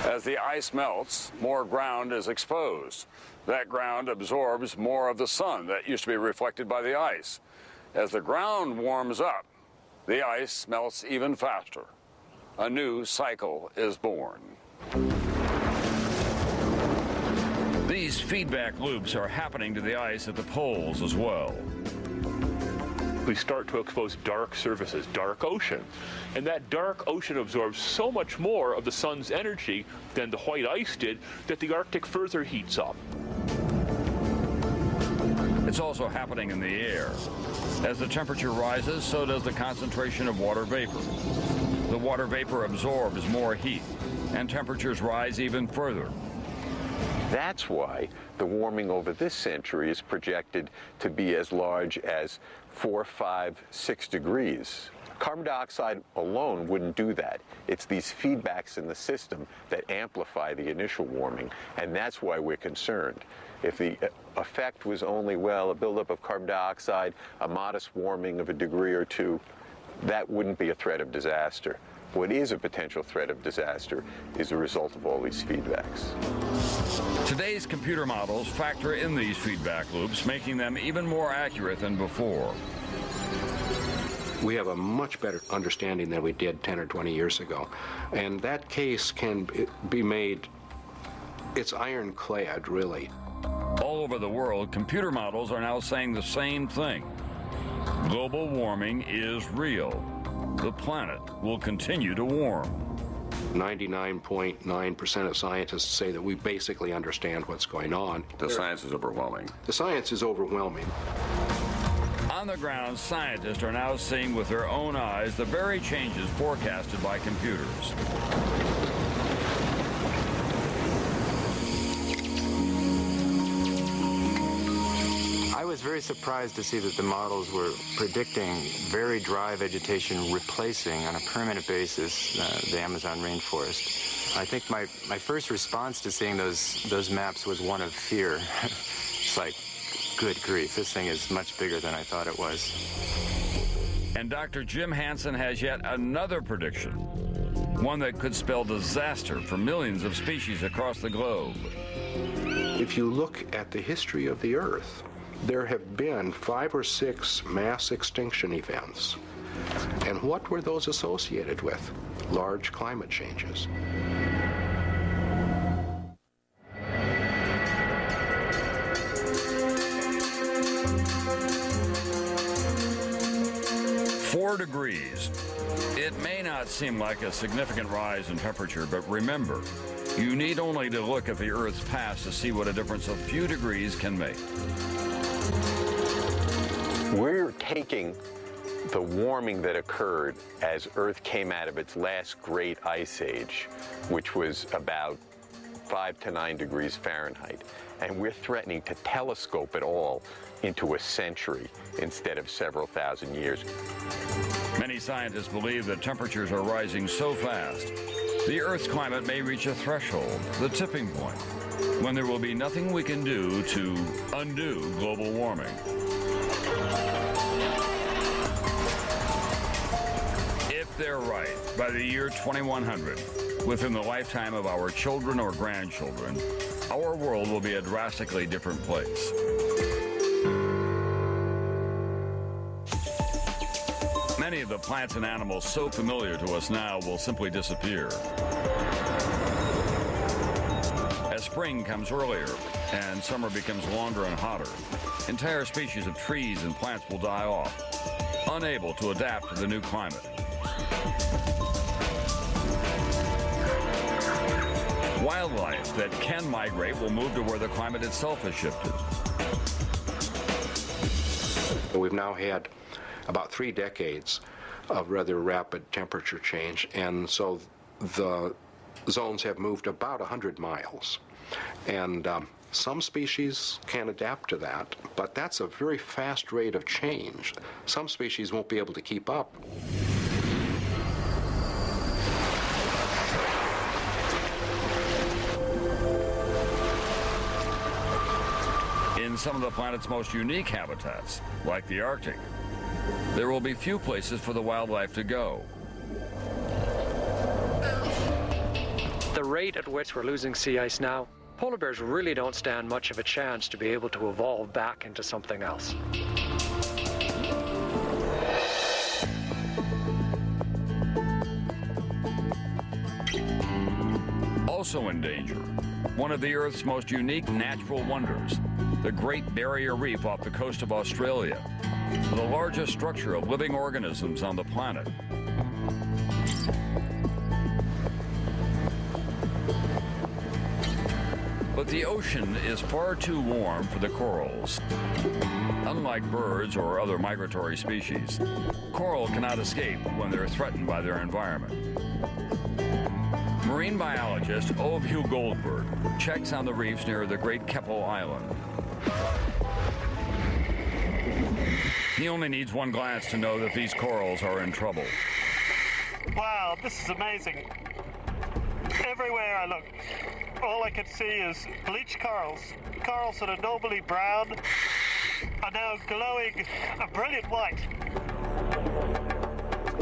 As the ice melts, more ground is exposed. That ground absorbs more of the sun that used to be reflected by the ice. As the ground warms up, the ice melts even faster. A new cycle is born. These feedback loops are happening to the ice at the poles as well. We start to expose dark surfaces, dark ocean. And that dark ocean absorbs so much more of the sun's energy than the white ice did that the Arctic further heats up. It's also happening in the air. As the temperature rises, so does the concentration of water vapor. The water vapor absorbs more heat, and temperatures rise even further. That's why the warming over this century is projected to be as large as 4, 5, 6 degrees. Carbon dioxide alone wouldn't do that. It's these feedbacks in the system that amplify the initial warming, and that's why we're concerned. If the effect was only, well, a buildup of carbon dioxide, a modest warming of a degree or two, that wouldn't be a threat of disaster. What is a potential threat of disaster is the result of all these feedbacks. Today's computer models factor in these feedback loops, making them even more accurate than before. We have a much better understanding than we did 10 or 20 years ago. And that case can be made, it's ironclad, really. All over the world, computer models are now saying the same thing. Global warming is real. The planet will continue to warm. 99.9% of scientists say that we basically understand what's going on. The science is overwhelming. The science is overwhelming. On the ground, scientists are now seeing with their own eyes the very changes forecasted by computers. I was very surprised to see that the models were predicting very dry vegetation replacing on a permanent basis the Amazon rainforest. I think my first response to seeing those maps was one of fear. It's like, good grief, this thing is much bigger than I thought it was. And Dr. Jim Hansen has yet another prediction, one that could spell disaster for millions of species across the globe. If you look at the history of the Earth, there have been 5 or 6 mass extinction events. And what were those associated with? Large climate changes. 4 degrees. It may not seem like a significant rise in temperature, but remember, you need only to look at the Earth's past to see what a difference a few degrees can make. We're taking the warming that occurred as Earth came out of its last great ice age, which was about 5 to 9 degrees Fahrenheit, and we're threatening to telescope it all into a century instead of several thousand years. Many scientists believe that temperatures are rising so fast, the Earth's climate may reach a threshold, the tipping point, when there will be nothing we can do to undo global warming. If they're right, by the year 2100, within the lifetime of our children or grandchildren, our world will be a drastically different place. Many of the plants and animals so familiar to us now will simply disappear. As spring comes earlier and summer becomes longer and hotter, entire species of trees and plants will die off, unable to adapt to the new climate. Wildlife that can migrate will move to where the climate itself has shifted. We've now had about 3 decades of rather rapid temperature change, and so the zones have moved about 100 miles. And some species can adapt to that, but that's a very fast rate of change. Some species won't be able to keep up. In some of the planet's most unique habitats, like the Arctic, there will be few places for the wildlife to go. The rate at which we're losing sea ice now, polar bears really don't stand much of a chance to be able to evolve back into something else. Also in danger, one of the Earth's most unique natural wonders, the Great Barrier Reef off the coast of Australia, the largest structure of living organisms on the planet. But the ocean is far too warm for the corals. Unlike birds or other migratory species, coral cannot escape when they're threatened by their environment. Marine biologist Ove Hugh Goldberg checks on the reefs near the Great Keppel Island. He only needs one glance to know that these corals are in trouble. Wow, this is amazing. Everywhere I look, all I can see is bleached corals. Corals that are normally brown are now glowing a brilliant white.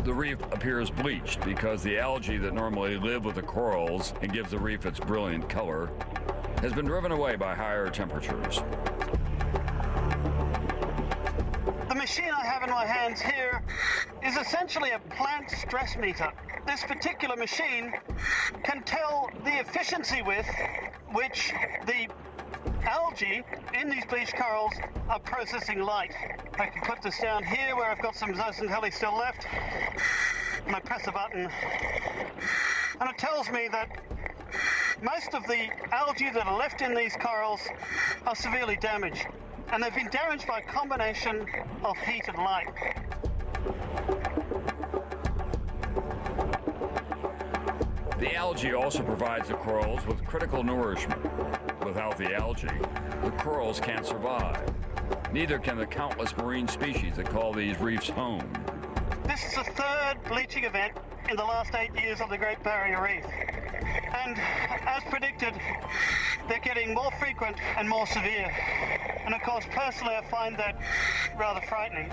The reef appears bleached because the algae that normally live with the corals and gives the reef its brilliant color has been driven away by higher temperatures. The machine I have in my hands here is essentially a plant stress meter. This particular machine can tell the efficiency with which the algae in these bleached corals are processing light. I can put this down here where I've got some zooxanthellae still left, and I press a button, and it tells me that most of the algae that are left in these corals are severely damaged, and they've been damaged by a combination of heat and light. The algae also provides the corals with critical nourishment. Without the algae, the corals can't survive. Neither can the countless marine species that call these reefs home. This is the 3rd bleaching event in the last 8 years of the Great Barrier Reef. And as predicted, they're getting more frequent and more severe. And of course, personally, I find that rather frightening.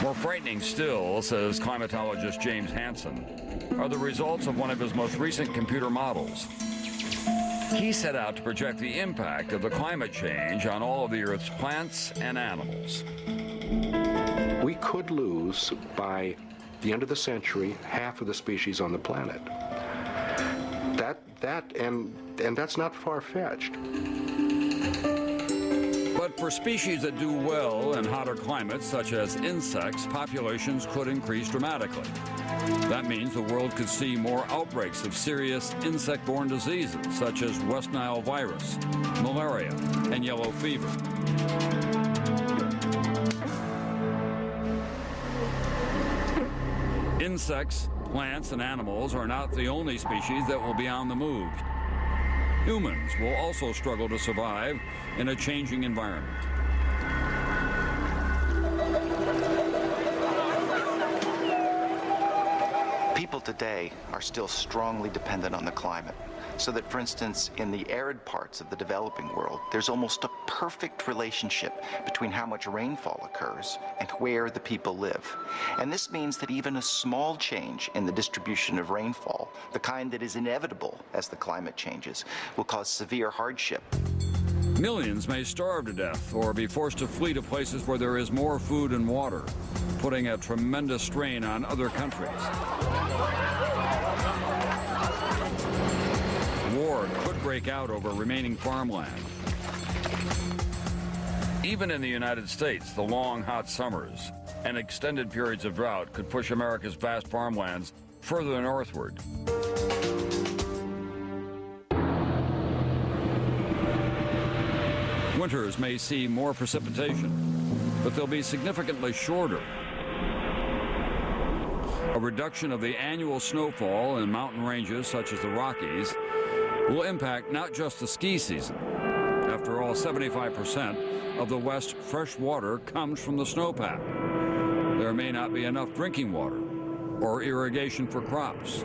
More frightening still, says climatologist James Hansen, are the results of one of his most recent computer models. He set out to project the impact of the climate change on all of the Earth's plants and animals. We could lose, by the end of the century, half of the species on the planet. And that's not far-fetched. But for species that do well in hotter climates, such as insects, populations could increase dramatically. That means the world could see more outbreaks of serious insect-borne diseases, such as West Nile virus, malaria, and yellow fever. Insects, plants, and animals are not the only species that will be on the move. Humans will also struggle to survive in a changing environment. People today are still strongly dependent on the climate. So that, for instance, in the arid parts of the developing world, there's almost a perfect relationship between how much rainfall occurs and where the people live. And this means that even a small change in the distribution of rainfall, the kind that is inevitable as the climate changes, will cause severe hardship. Millions may starve to death or be forced to flee to places where there is more food and water, putting a tremendous strain on other countries. War could break out over remaining farmland. Even in the United States, the long, hot summers and extended periods of drought could push America's vast farmlands further northward. Winters may see more precipitation, but they'll be significantly shorter. A reduction of the annual snowfall in mountain ranges such as the Rockies will impact not just the ski season. After all, 75% of the West's fresh water comes from the snowpack. There may not be enough drinking water or irrigation for crops.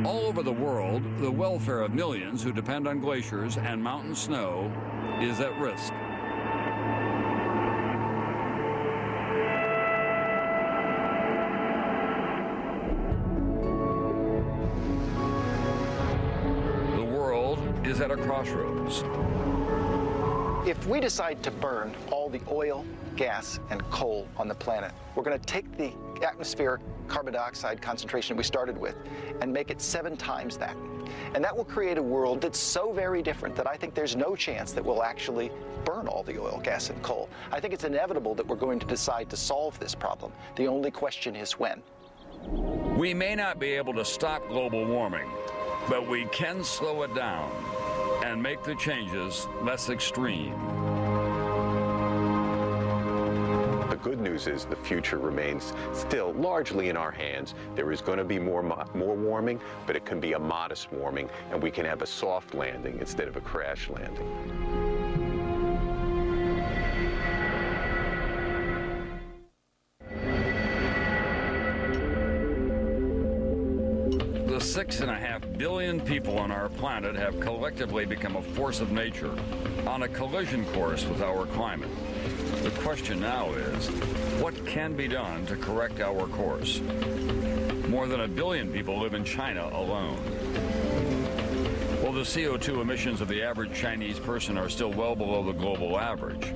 All over the world, the welfare of millions who depend on glaciers and mountain snow is at risk. Is at a crossroads. If we decide to burn all the oil, gas, and coal on the planet, we're going to take the atmospheric carbon dioxide concentration we started with and make it 7 times that. And that will create a world that's so very different that I think there's no chance that we'll actually burn all the oil, gas, and coal. I think it's inevitable that we're going to decide to solve this problem. The only question is when. We may not be able to stop global warming, but we can slow it down and make the changes less extreme. The good news is the future remains still largely in our hands. There is going to be more warming, but it can be a modest warming, and we can have a soft landing instead of a crash landing. The 6.5 billion people on our planet have collectively become a force of nature on a collision course with our climate. The question now is, what can be done to correct our course? More than 1 billion people live in China alone. While the CO2 emissions of the average Chinese person are still well below the global average,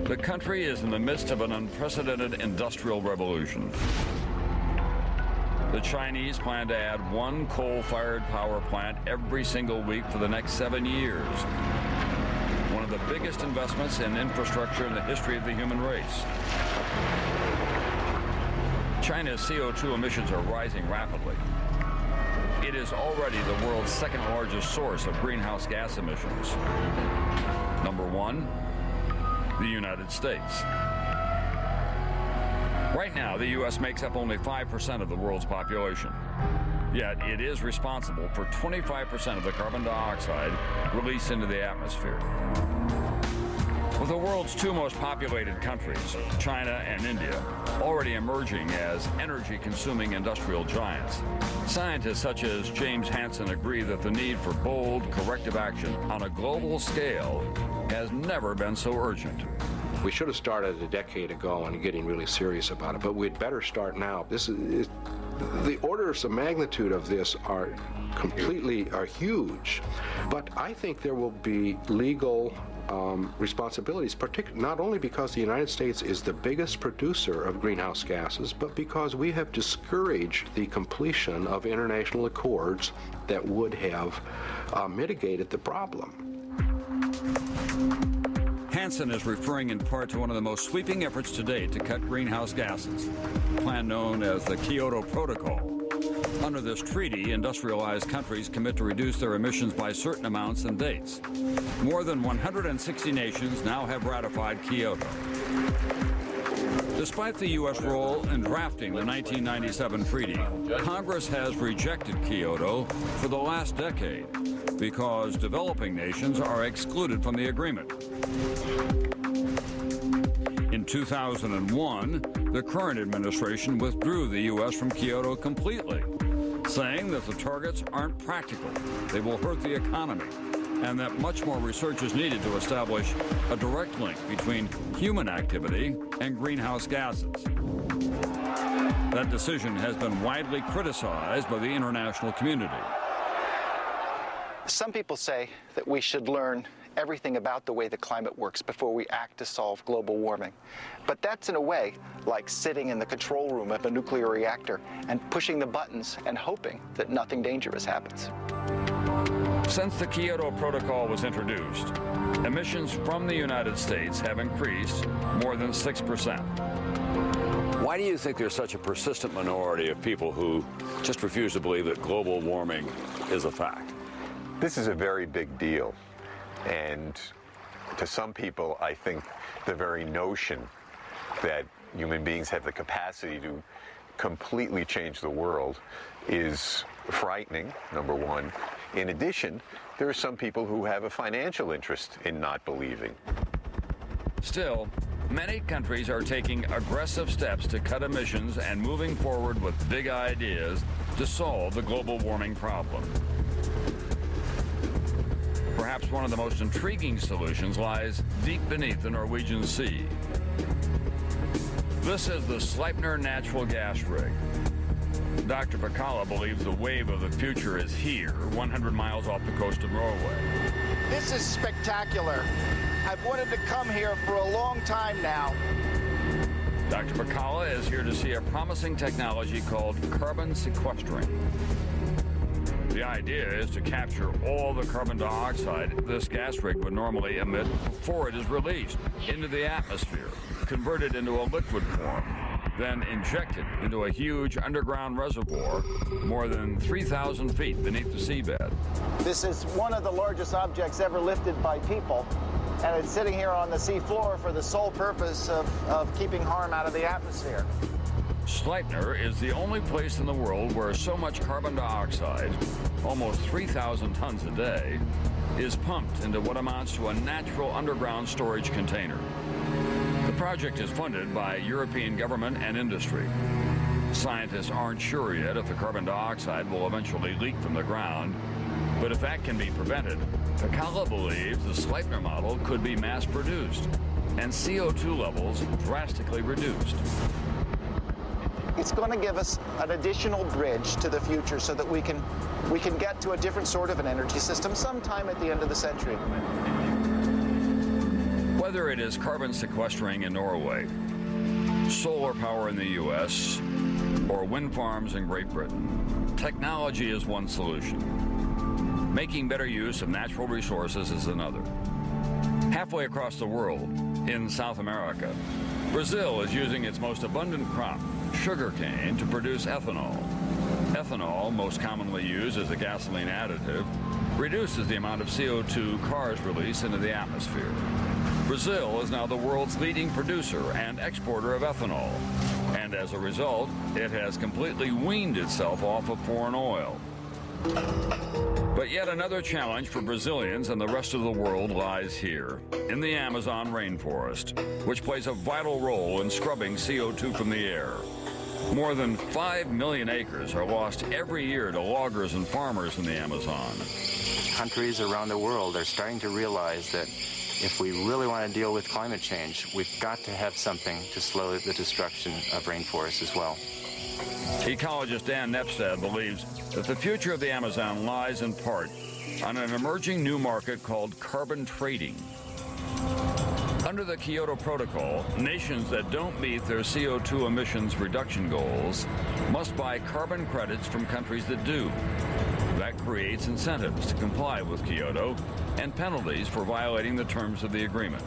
the country is in the midst of an unprecedented industrial revolution. The Chinese plan to add 1 coal-fired power plant every single week for the next 7 years. One of the biggest investments in infrastructure in the history of the human race. China's CO2 emissions are rising rapidly. It is already the world's 2nd largest source of greenhouse gas emissions. Number 1, the United States. Right now, the U.S. makes up only 5% of the world's population. Yet it is responsible for 25% of the carbon dioxide released into the atmosphere. With the world's 2 most populated countries, China and India, already emerging as energy-consuming industrial giants, scientists such as James Hansen agree that the need for bold, corrective action on a global scale has never been so urgent. We should have started a decade ago and getting really serious about it, but we'd better start now. The orders of magnitude of this are huge, but I think there will be legal responsibilities, not only because the United States is the biggest producer of greenhouse gases, but because we have discouraged the completion of international accords that would have mitigated the problem. Hansen is referring in part to one of the most sweeping efforts to date to cut greenhouse gases, a plan known as the Kyoto Protocol. Under this treaty, industrialized countries commit to reduce their emissions by certain amounts and dates. More than 160 nations now have ratified Kyoto. Despite the U.S. role in drafting the 1997 treaty, Congress has rejected Kyoto for the last decade because developing nations are excluded from the agreement. In 2001, the current administration withdrew the U.S. from Kyoto completely, saying that the targets aren't practical, they will hurt the economy, and that much more research is needed to establish a direct link between human activity and greenhouse gases. That decision has been widely criticized by the international community. Some people say that we should learn everything about the way the climate works before we act to solve global warming. But that's in a way like sitting in the control room of a nuclear reactor and pushing the buttons and hoping that nothing dangerous happens. Since the Kyoto Protocol was introduced, emissions from the United States have increased more than 6%. Why do you think there's such a persistent minority of people who just refuse to believe that global warming is a fact? This is a very big deal. And to some people, I think the very notion that human beings have the capacity to completely change the world is frightening, number one. In addition, there are some people who have a financial interest in not believing. Still, many countries are taking aggressive steps to cut emissions and moving forward with big ideas to solve the global warming problem. Perhaps one of the most intriguing solutions lies deep beneath the Norwegian Sea. This is the Sleipner Natural Gas Rig. Dr. Bacala believes the wave of the future is here, 100 miles off the coast of Norway. This is spectacular. I've wanted to come here for a long time now. Dr. Bacala is here to see a promising technology called carbon sequestering. The idea is to capture all the carbon dioxide this gas rig would normally emit before it is released into the atmosphere, converted into a liquid form, then injected into a huge underground reservoir more than 3,000 feet beneath the seabed. This is one of the largest objects ever lifted by people, and it's sitting here on the seafloor for the sole purpose of keeping harm out of the atmosphere. Sleipner is the only place in the world where so much carbon dioxide, almost 3,000 tons a day, is pumped into what amounts to a natural underground storage container. The project is funded by European government and industry. Scientists aren't sure yet if the carbon dioxide will eventually leak from the ground, but if that can be prevented, Bacala believes the Sleipner model could be mass-produced and CO2 levels drastically reduced. It's going to give us an additional bridge to the future so that we can get to a different sort of an energy system sometime at the end of the century. Whether it is carbon sequestering in Norway, solar power in the U.S., or wind farms in Great Britain, technology is one solution. Making better use of natural resources is another. Halfway across the world, in South America, Brazil is using its most abundant crop, sugarcane, to produce ethanol. Ethanol, most commonly used as a gasoline additive, reduces the amount of CO2 cars release into the atmosphere. Brazil is now the world's leading producer and exporter of ethanol, and as a result, it has completely weaned itself off of foreign oil. But yet another challenge for Brazilians and the rest of the world lies here, in the Amazon rainforest, which plays a vital role in scrubbing CO2 from the air. More than 5 million acres are lost every year to loggers and farmers in the Amazon. Countries around the world are starting to realize that if we really want to deal with climate change, we've got to have something to slow the destruction of rainforests as well. Ecologist Dan Nepstad believes that the future of the Amazon lies in part on an emerging new market called carbon trading. Under the Kyoto Protocol, nations that don't meet their CO2 emissions reduction goals must buy carbon credits from countries that do. That creates incentives to comply with Kyoto and penalties for violating the terms of the agreement.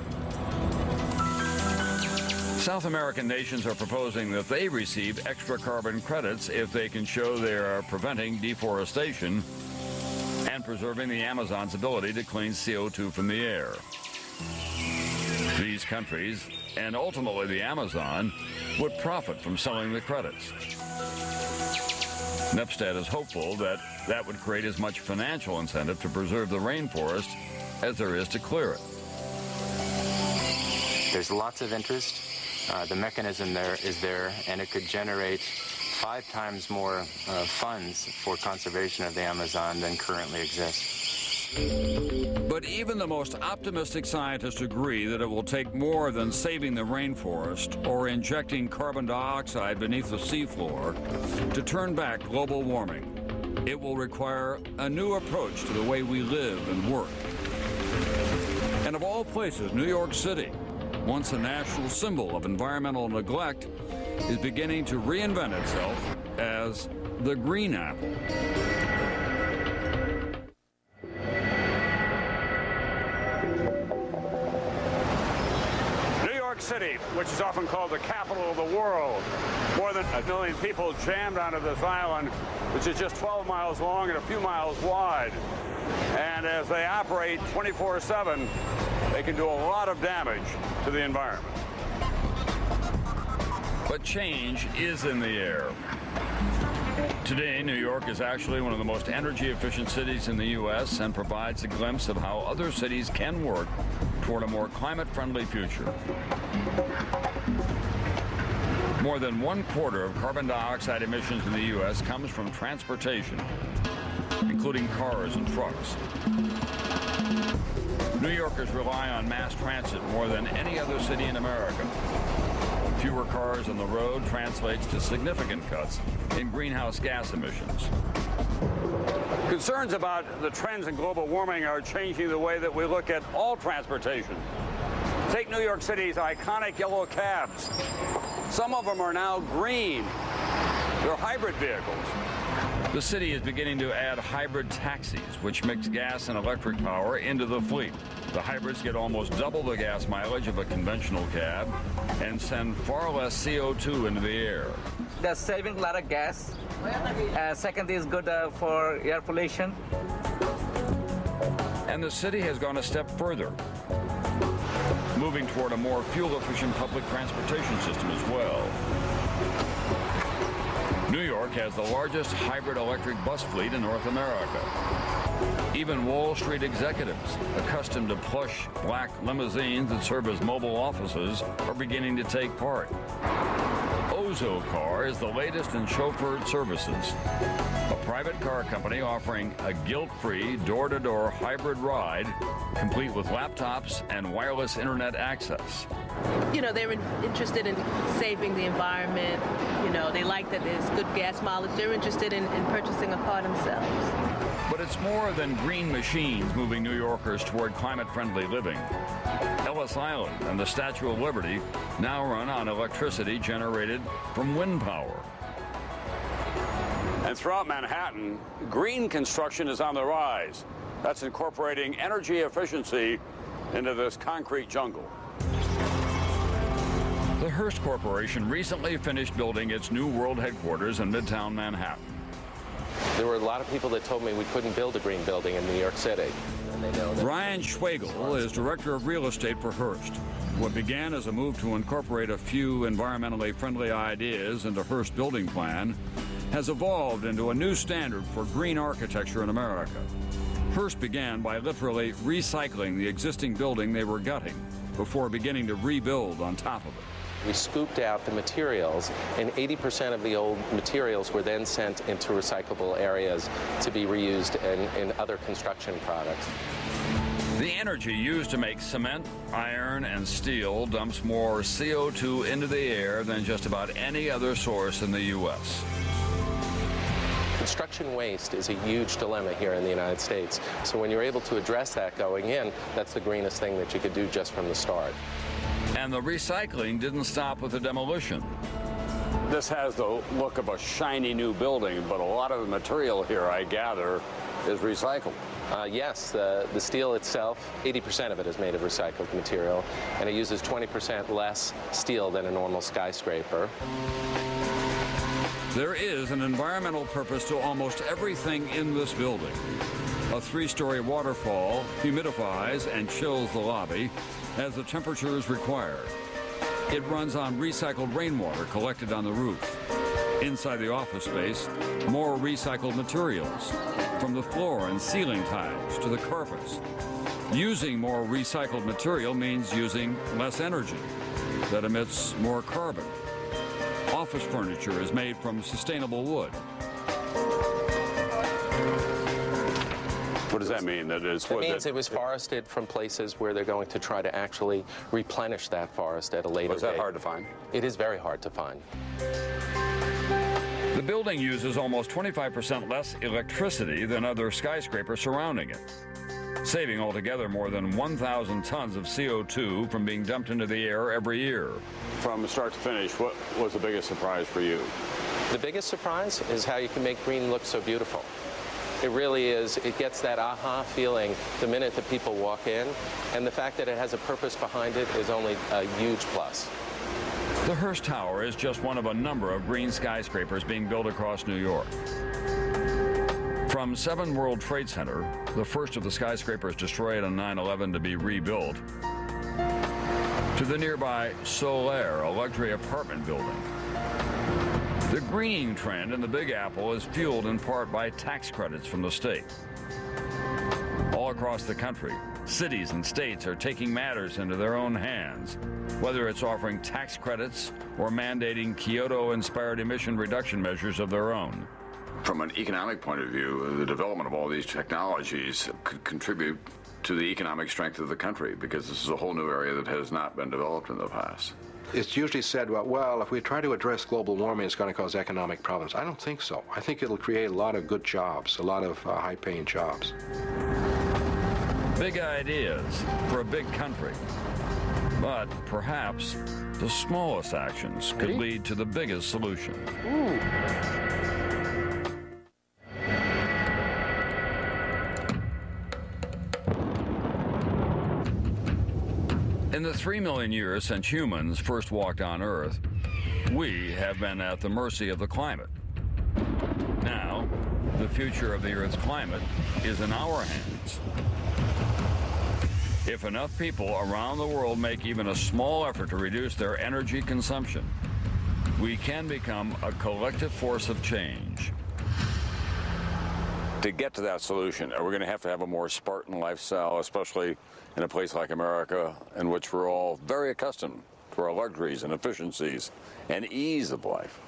South American nations are proposing that they receive extra carbon credits if they can show they are preventing deforestation and preserving the Amazon's ability to clean CO2 from the air. These countries, and ultimately the Amazon, would profit from selling the credits. Nepstad is hopeful that that would create as much financial incentive to preserve the rainforest as there is to clear it. There's lots of interest. The mechanism there is there, and it could generate 5 times more funds for conservation of the Amazon than currently exists. But even the most optimistic scientists agree that it will take more than saving the rainforest or injecting carbon dioxide beneath the seafloor to turn back global warming. It will require a new approach to the way we live and work. And of all places, New York City, once a national symbol of environmental neglect, is beginning to reinvent itself as the green apple. New York City, which is often called the capital of the world. More than 1 million people jammed onto this island, which is just 12 miles long and a few miles wide. And as they operate 24/7, they can do a lot of damage to the environment. But change is in the air. Today, New York is actually one of the most energy-efficient cities in the U.S. and provides a glimpse of how other cities can work toward a more climate-friendly future. More than 1/4 of carbon dioxide emissions in the U.S. comes from transportation, including cars and trucks. New Yorkers rely on mass transit more than any other city in America. Fewer cars on the road translates to significant cuts in greenhouse gas emissions. Concerns about the trends in global warming are changing the way that we look at all transportation. Take New York City's iconic yellow cabs. Some of them are now green. They're hybrid vehicles. The city is beginning to add hybrid taxis, which mix gas and electric power into the fleet. The hybrids get almost double the gas mileage of a conventional cab and send far less CO2 into the air. They're saving a lot of gas. Second is good for air pollution. And the city has gone a step further, moving toward a more fuel-efficient public transportation system as well. New York has the largest hybrid electric bus fleet in North America. Even Wall Street executives, accustomed to plush black limousines that serve as mobile offices, are beginning to take part. Ozo Car is the latest in chauffeured services, a private car company offering a guilt-free, door-to-door hybrid ride, complete with laptops and wireless internet access. You know, they're interested in saving the environment. You know, they like that there's good gas mileage. They're interested in purchasing a car themselves. But it's more than green machines moving New Yorkers toward climate-friendly living. Ellis Island and the Statue of Liberty now run on electricity generated from wind power. And throughout Manhattan, green construction is on the rise. That's incorporating energy efficiency into this concrete jungle. The Hearst Corporation recently finished building its new world headquarters in Midtown Manhattan. There were a lot of people that told me we couldn't build a green building in New York City. Ryan Schwagel is director of real estate for Hearst. What began as a move to incorporate a few environmentally friendly ideas into Hearst building plan has evolved into a new standard for green architecture in America. Hearst began by literally recycling the existing building they were gutting before beginning to rebuild on top of it. We scooped out the materials, and 80% of the old materials were then sent into recyclable areas to be reused in other construction products. The energy used to make cement, iron, and steel dumps more CO2 into the air than just about any other source in the U.S. Construction waste is a huge dilemma here in the United States. So when you're able to address that going in, that's the greenest thing that you could do just from the start. And the recycling didn't stop with the demolition. This has the look of a shiny new building, but a lot of the material here, I gather, is recycled. Yes, the steel itself, 80% of it is made of recycled material, and it uses 20% less steel than a normal skyscraper. There is an environmental purpose to almost everything in this building. A 3-story waterfall humidifies and chills the lobby as the temperature is required. It runs on recycled rainwater collected on the roof. Inside the office space, more recycled materials, from the floor and ceiling tiles to the carpets. Using more recycled material means using less energy that emits more carbon. Office furniture is made from sustainable wood. What does that mean? That is it means it was forested from places where they're going to try to actually replenish that forest at a later date. Was that hard to find? It is very hard to find. The building uses almost 25% less electricity than other skyscrapers surrounding it, saving altogether more than 1,000 tons of CO2 from being dumped into the air every year. From start to finish, what was the biggest surprise for you? The biggest surprise is how you can make green look so beautiful. It really is. It gets that aha feeling the minute that people walk in, and the fact that it has a purpose behind it is only a huge plus. The Hearst Tower is just one of a number of green skyscrapers being built across New York. From 7 World Trade Center, the first of the skyscrapers destroyed on 9/11 to be rebuilt, to the nearby Solaire, a luxury apartment building. The greening trend in the Big Apple is fueled in part by tax credits from the state. All across the country, cities and states are taking matters into their own hands, whether it's offering tax credits or mandating Kyoto-inspired emission reduction measures of their own. From an economic point of view, the development of all these technologies could contribute to the economic strength of the country, because this is a whole new area that has not been developed in the past. It's usually said, well, if we try to address global warming, it's going to cause economic problems. I don't think so. I think it'll create a lot of good jobs, a lot of high-paying jobs. Big ideas for a big country. But perhaps the smallest actions could lead to the biggest solution. In the 3 million years since humans first walked on Earth, we have been at the mercy of the climate. Now, the future of the Earth's climate is in our hands. If enough people around the world make even a small effort to reduce their energy consumption, we can become a collective force of change. To get to that solution, are we going to have a more Spartan lifestyle, especially in a place like America, in which we're all very accustomed to our luxuries and efficiencies and ease of life?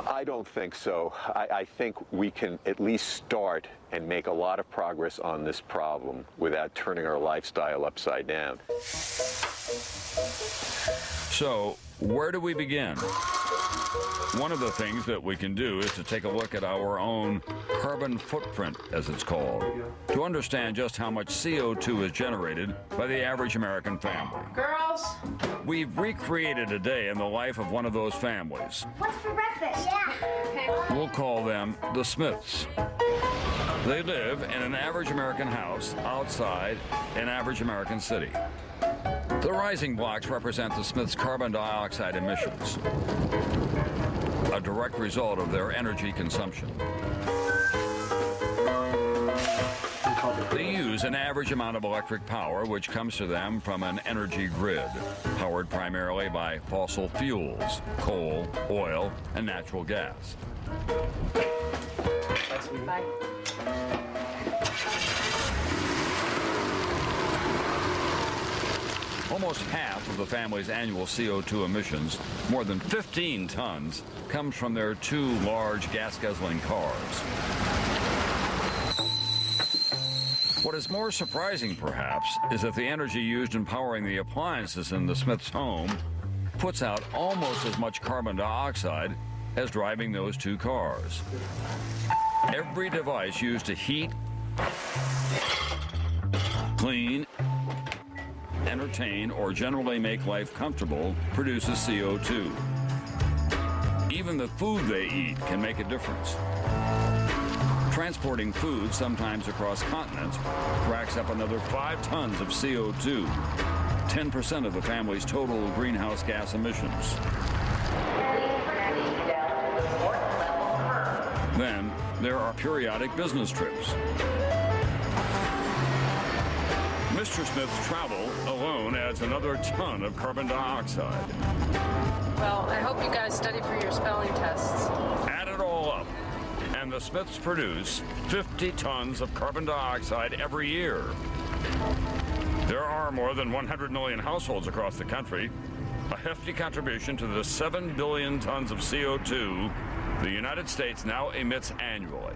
I don't think so. I think we can at least start and make a lot of progress on this problem without turning our lifestyle upside down. So, where do we begin? One of the things that we can do is to take a look at our own carbon footprint, as it's called, to understand just how much CO2 is generated by the average American family. Girls! We've recreated a day in the life of one of those families. What's for breakfast? Yeah. We'll call them the Smiths. They live in an average American house outside an average American city. The rising blocks represent the Smiths' carbon dioxide emissions, a direct result of their energy consumption. They use an average amount of electric power, which comes to them from an energy grid, powered primarily by fossil fuels, coal, oil, and natural gas. Bye. Almost half of the family's annual CO2 emissions, more than 15 tons, comes from their 2 large gas-guzzling cars. What is more surprising, perhaps, is that the energy used in powering the appliances in the Smiths' home puts out almost as much carbon dioxide as driving those 2 cars. Every device used to heat, clean, entertain, or generally make life comfortable produces CO2. Even the food they eat can make a difference. Transporting food, sometimes across continents, racks up another 5 tons of CO2, 10% of the family's total greenhouse gas emissions. Then there are periodic business trips. Mr. Smith's travel alone adds another ton of carbon dioxide. Well, I hope you guys study for your spelling tests. Add it all up, and the Smiths produce 50 tons of carbon dioxide every year. There are more than 100 million households across the country, a hefty contribution to the 7 billion tons of CO2 the United States now emits annually.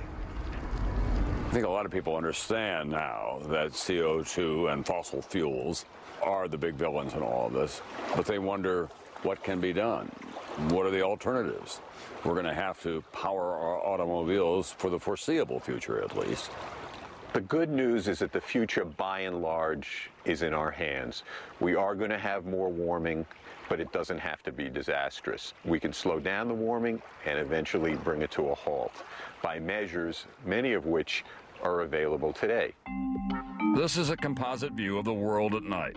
I think a lot of people understand now that CO2 and fossil fuels are the big villains in all of this, but they wonder what can be done. What are the alternatives? We're going to have to power our automobiles for the foreseeable future, at least. The good news is that the future, by and large, is in our hands. We are going to have more warming, but it doesn't have to be disastrous. We can slow down the warming and eventually bring it to a halt by measures, many of which are available today. This is a composite view of the world at night.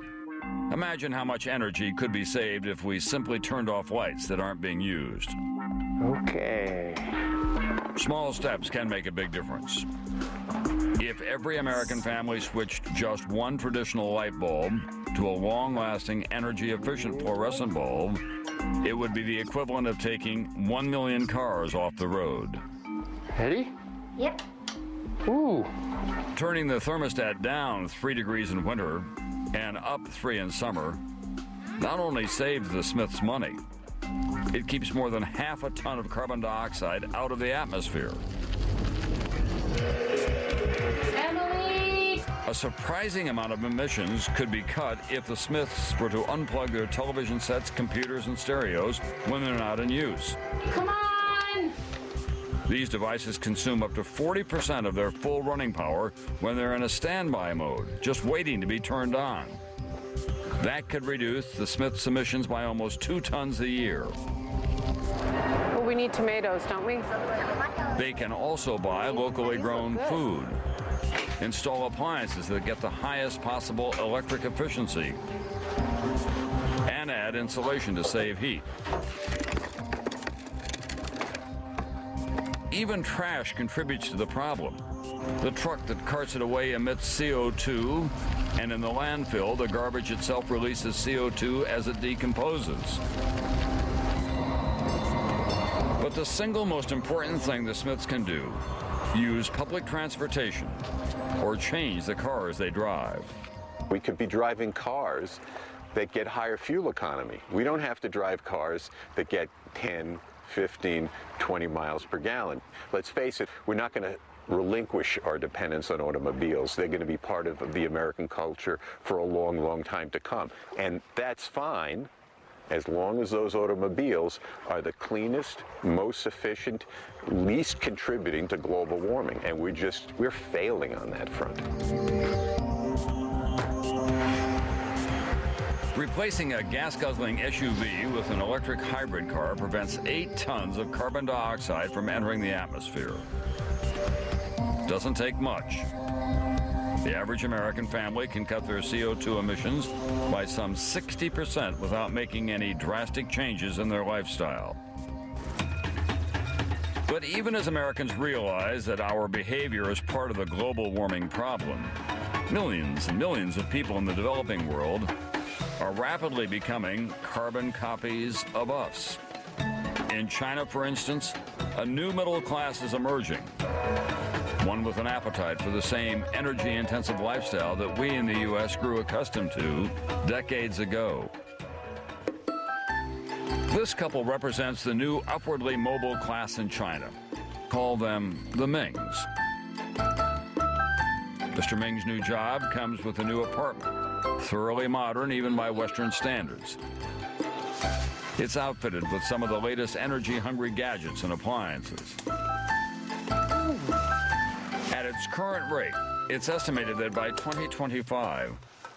Imagine how much energy could be saved if we simply turned off lights that aren't being used. Okay. Small steps can make a big difference. If every American family switched just one traditional light bulb to a long-lasting, energy-efficient fluorescent bulb, it would be the equivalent of taking 1 million cars off the road. Ready? Yep. Ooh. Turning the thermostat down 3 degrees in winter and up 3 in summer not only saves the Smiths money, it keeps more than half a ton of carbon dioxide out of the atmosphere. Emily! A surprising amount of emissions could be cut if the Smiths were to unplug their television sets, computers, and stereos when they're not in use. Come on! These devices consume up to 40% of their full running power when they're in a standby mode, just waiting to be turned on. That could reduce the Smiths' emissions by almost 2 tons a year. Well, we need tomatoes, don't we? They can also buy locally grown food, install appliances that get the highest possible electric efficiency, and add insulation to save heat. Even trash contributes to the problem. The truck that carts it away emits CO2, and in the landfill, the garbage itself releases CO2 as it decomposes. But the single most important thing the Smiths can do, use public transportation or change the cars they drive. We could be driving cars that get higher fuel economy. We don't have to drive cars that get 10, 15, 20 miles per gallon. Let's face it, we're not going to relinquish our dependence on automobiles. They're going to be part of the American culture for a long, long time to come. And that's fine as long as those automobiles are the cleanest, most efficient, least contributing to global warming. And we're failing on that front. Replacing a gas-guzzling SUV with an electric hybrid car prevents 8 tons of carbon dioxide from entering the atmosphere. Doesn't take much. The average American family can cut their CO2 emissions by some 60% without making any drastic changes in their lifestyle. But even as Americans realize that our behavior is part of the global warming problem, millions and millions of people in the developing world are rapidly becoming carbon copies of us. In China, for instance, a new middle class is emerging, one with an appetite for the same energy-intensive lifestyle that we in the U.S. grew accustomed to decades ago. This couple represents the new upwardly mobile class in China. Call them the Mings. Mr. Ming's new job comes with a new apartment, thoroughly modern even by Western standards. It's outfitted with some of the latest energy-hungry gadgets and appliances. At its current rate, it's estimated that by 2025,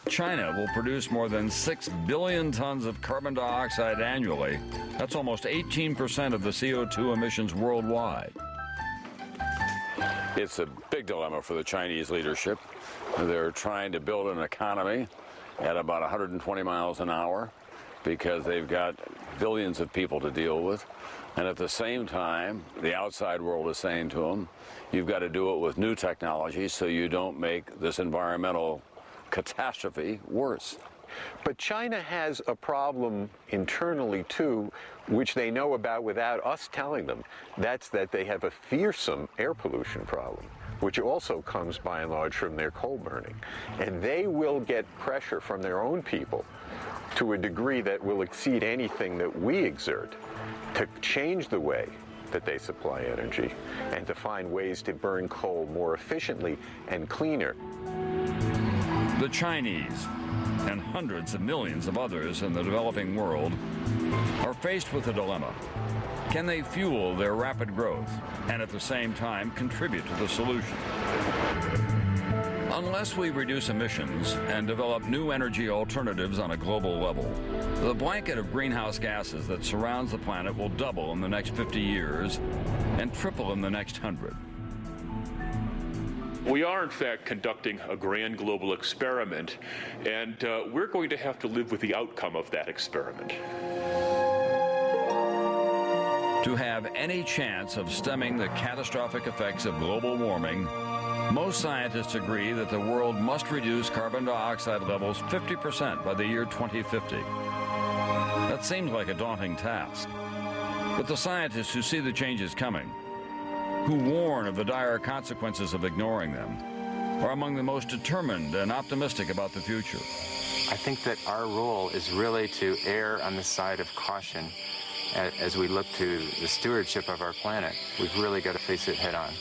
China will produce more than 6 billion tons of carbon dioxide annually. That's almost 18% of the CO2 emissions worldwide. It's a big dilemma for the Chinese leadership. They're trying to build an economy at about 120 miles an hour because they've got billions of people to deal with. And at the same time, the outside world is saying to them, you've got to do it with new technology so you don't make this environmental catastrophe worse. But China has a problem internally, too, which they know about without us telling them. That's that they have a fearsome air pollution problem, which also comes by and large from their coal burning. And they will get pressure from their own people to a degree that will exceed anything that we exert to change the way that they supply energy and to find ways to burn coal more efficiently and cleaner. The Chinese and hundreds of millions of others in the developing world are faced with a dilemma. Can they fuel their rapid growth and at the same time contribute to the solution? Unless we reduce emissions and develop new energy alternatives on a global level, the blanket of greenhouse gases that surrounds the planet will double in the next 50 years and triple in the next 100. We are, in fact, conducting a grand global experiment, and we're going to have to live with the outcome of that experiment. To have any chance of stemming the catastrophic effects of global warming, most scientists agree that the world must reduce carbon dioxide levels 50% by the year 2050. That seems like a daunting task. But the scientists who see the changes coming, who warn of the dire consequences of ignoring them, are among the most determined and optimistic about the future. I think that our role is really to err on the side of caution as we look to the stewardship of our planet. We've really got to face it head on.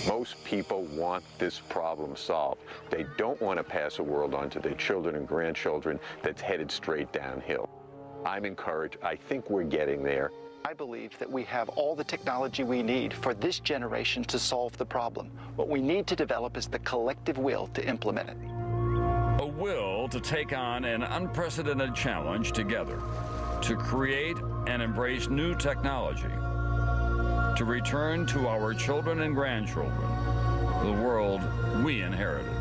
Most people want this problem solved. They don't want to pass a world on to their children and grandchildren that's headed straight downhill. I'm encouraged. I think we're getting there. I believe that we have all the technology we need for this generation to solve the problem. What we need to develop is the collective will to implement it. A will to take on an unprecedented challenge together, to create and embrace new technology, to return to our children and grandchildren the world we inherited.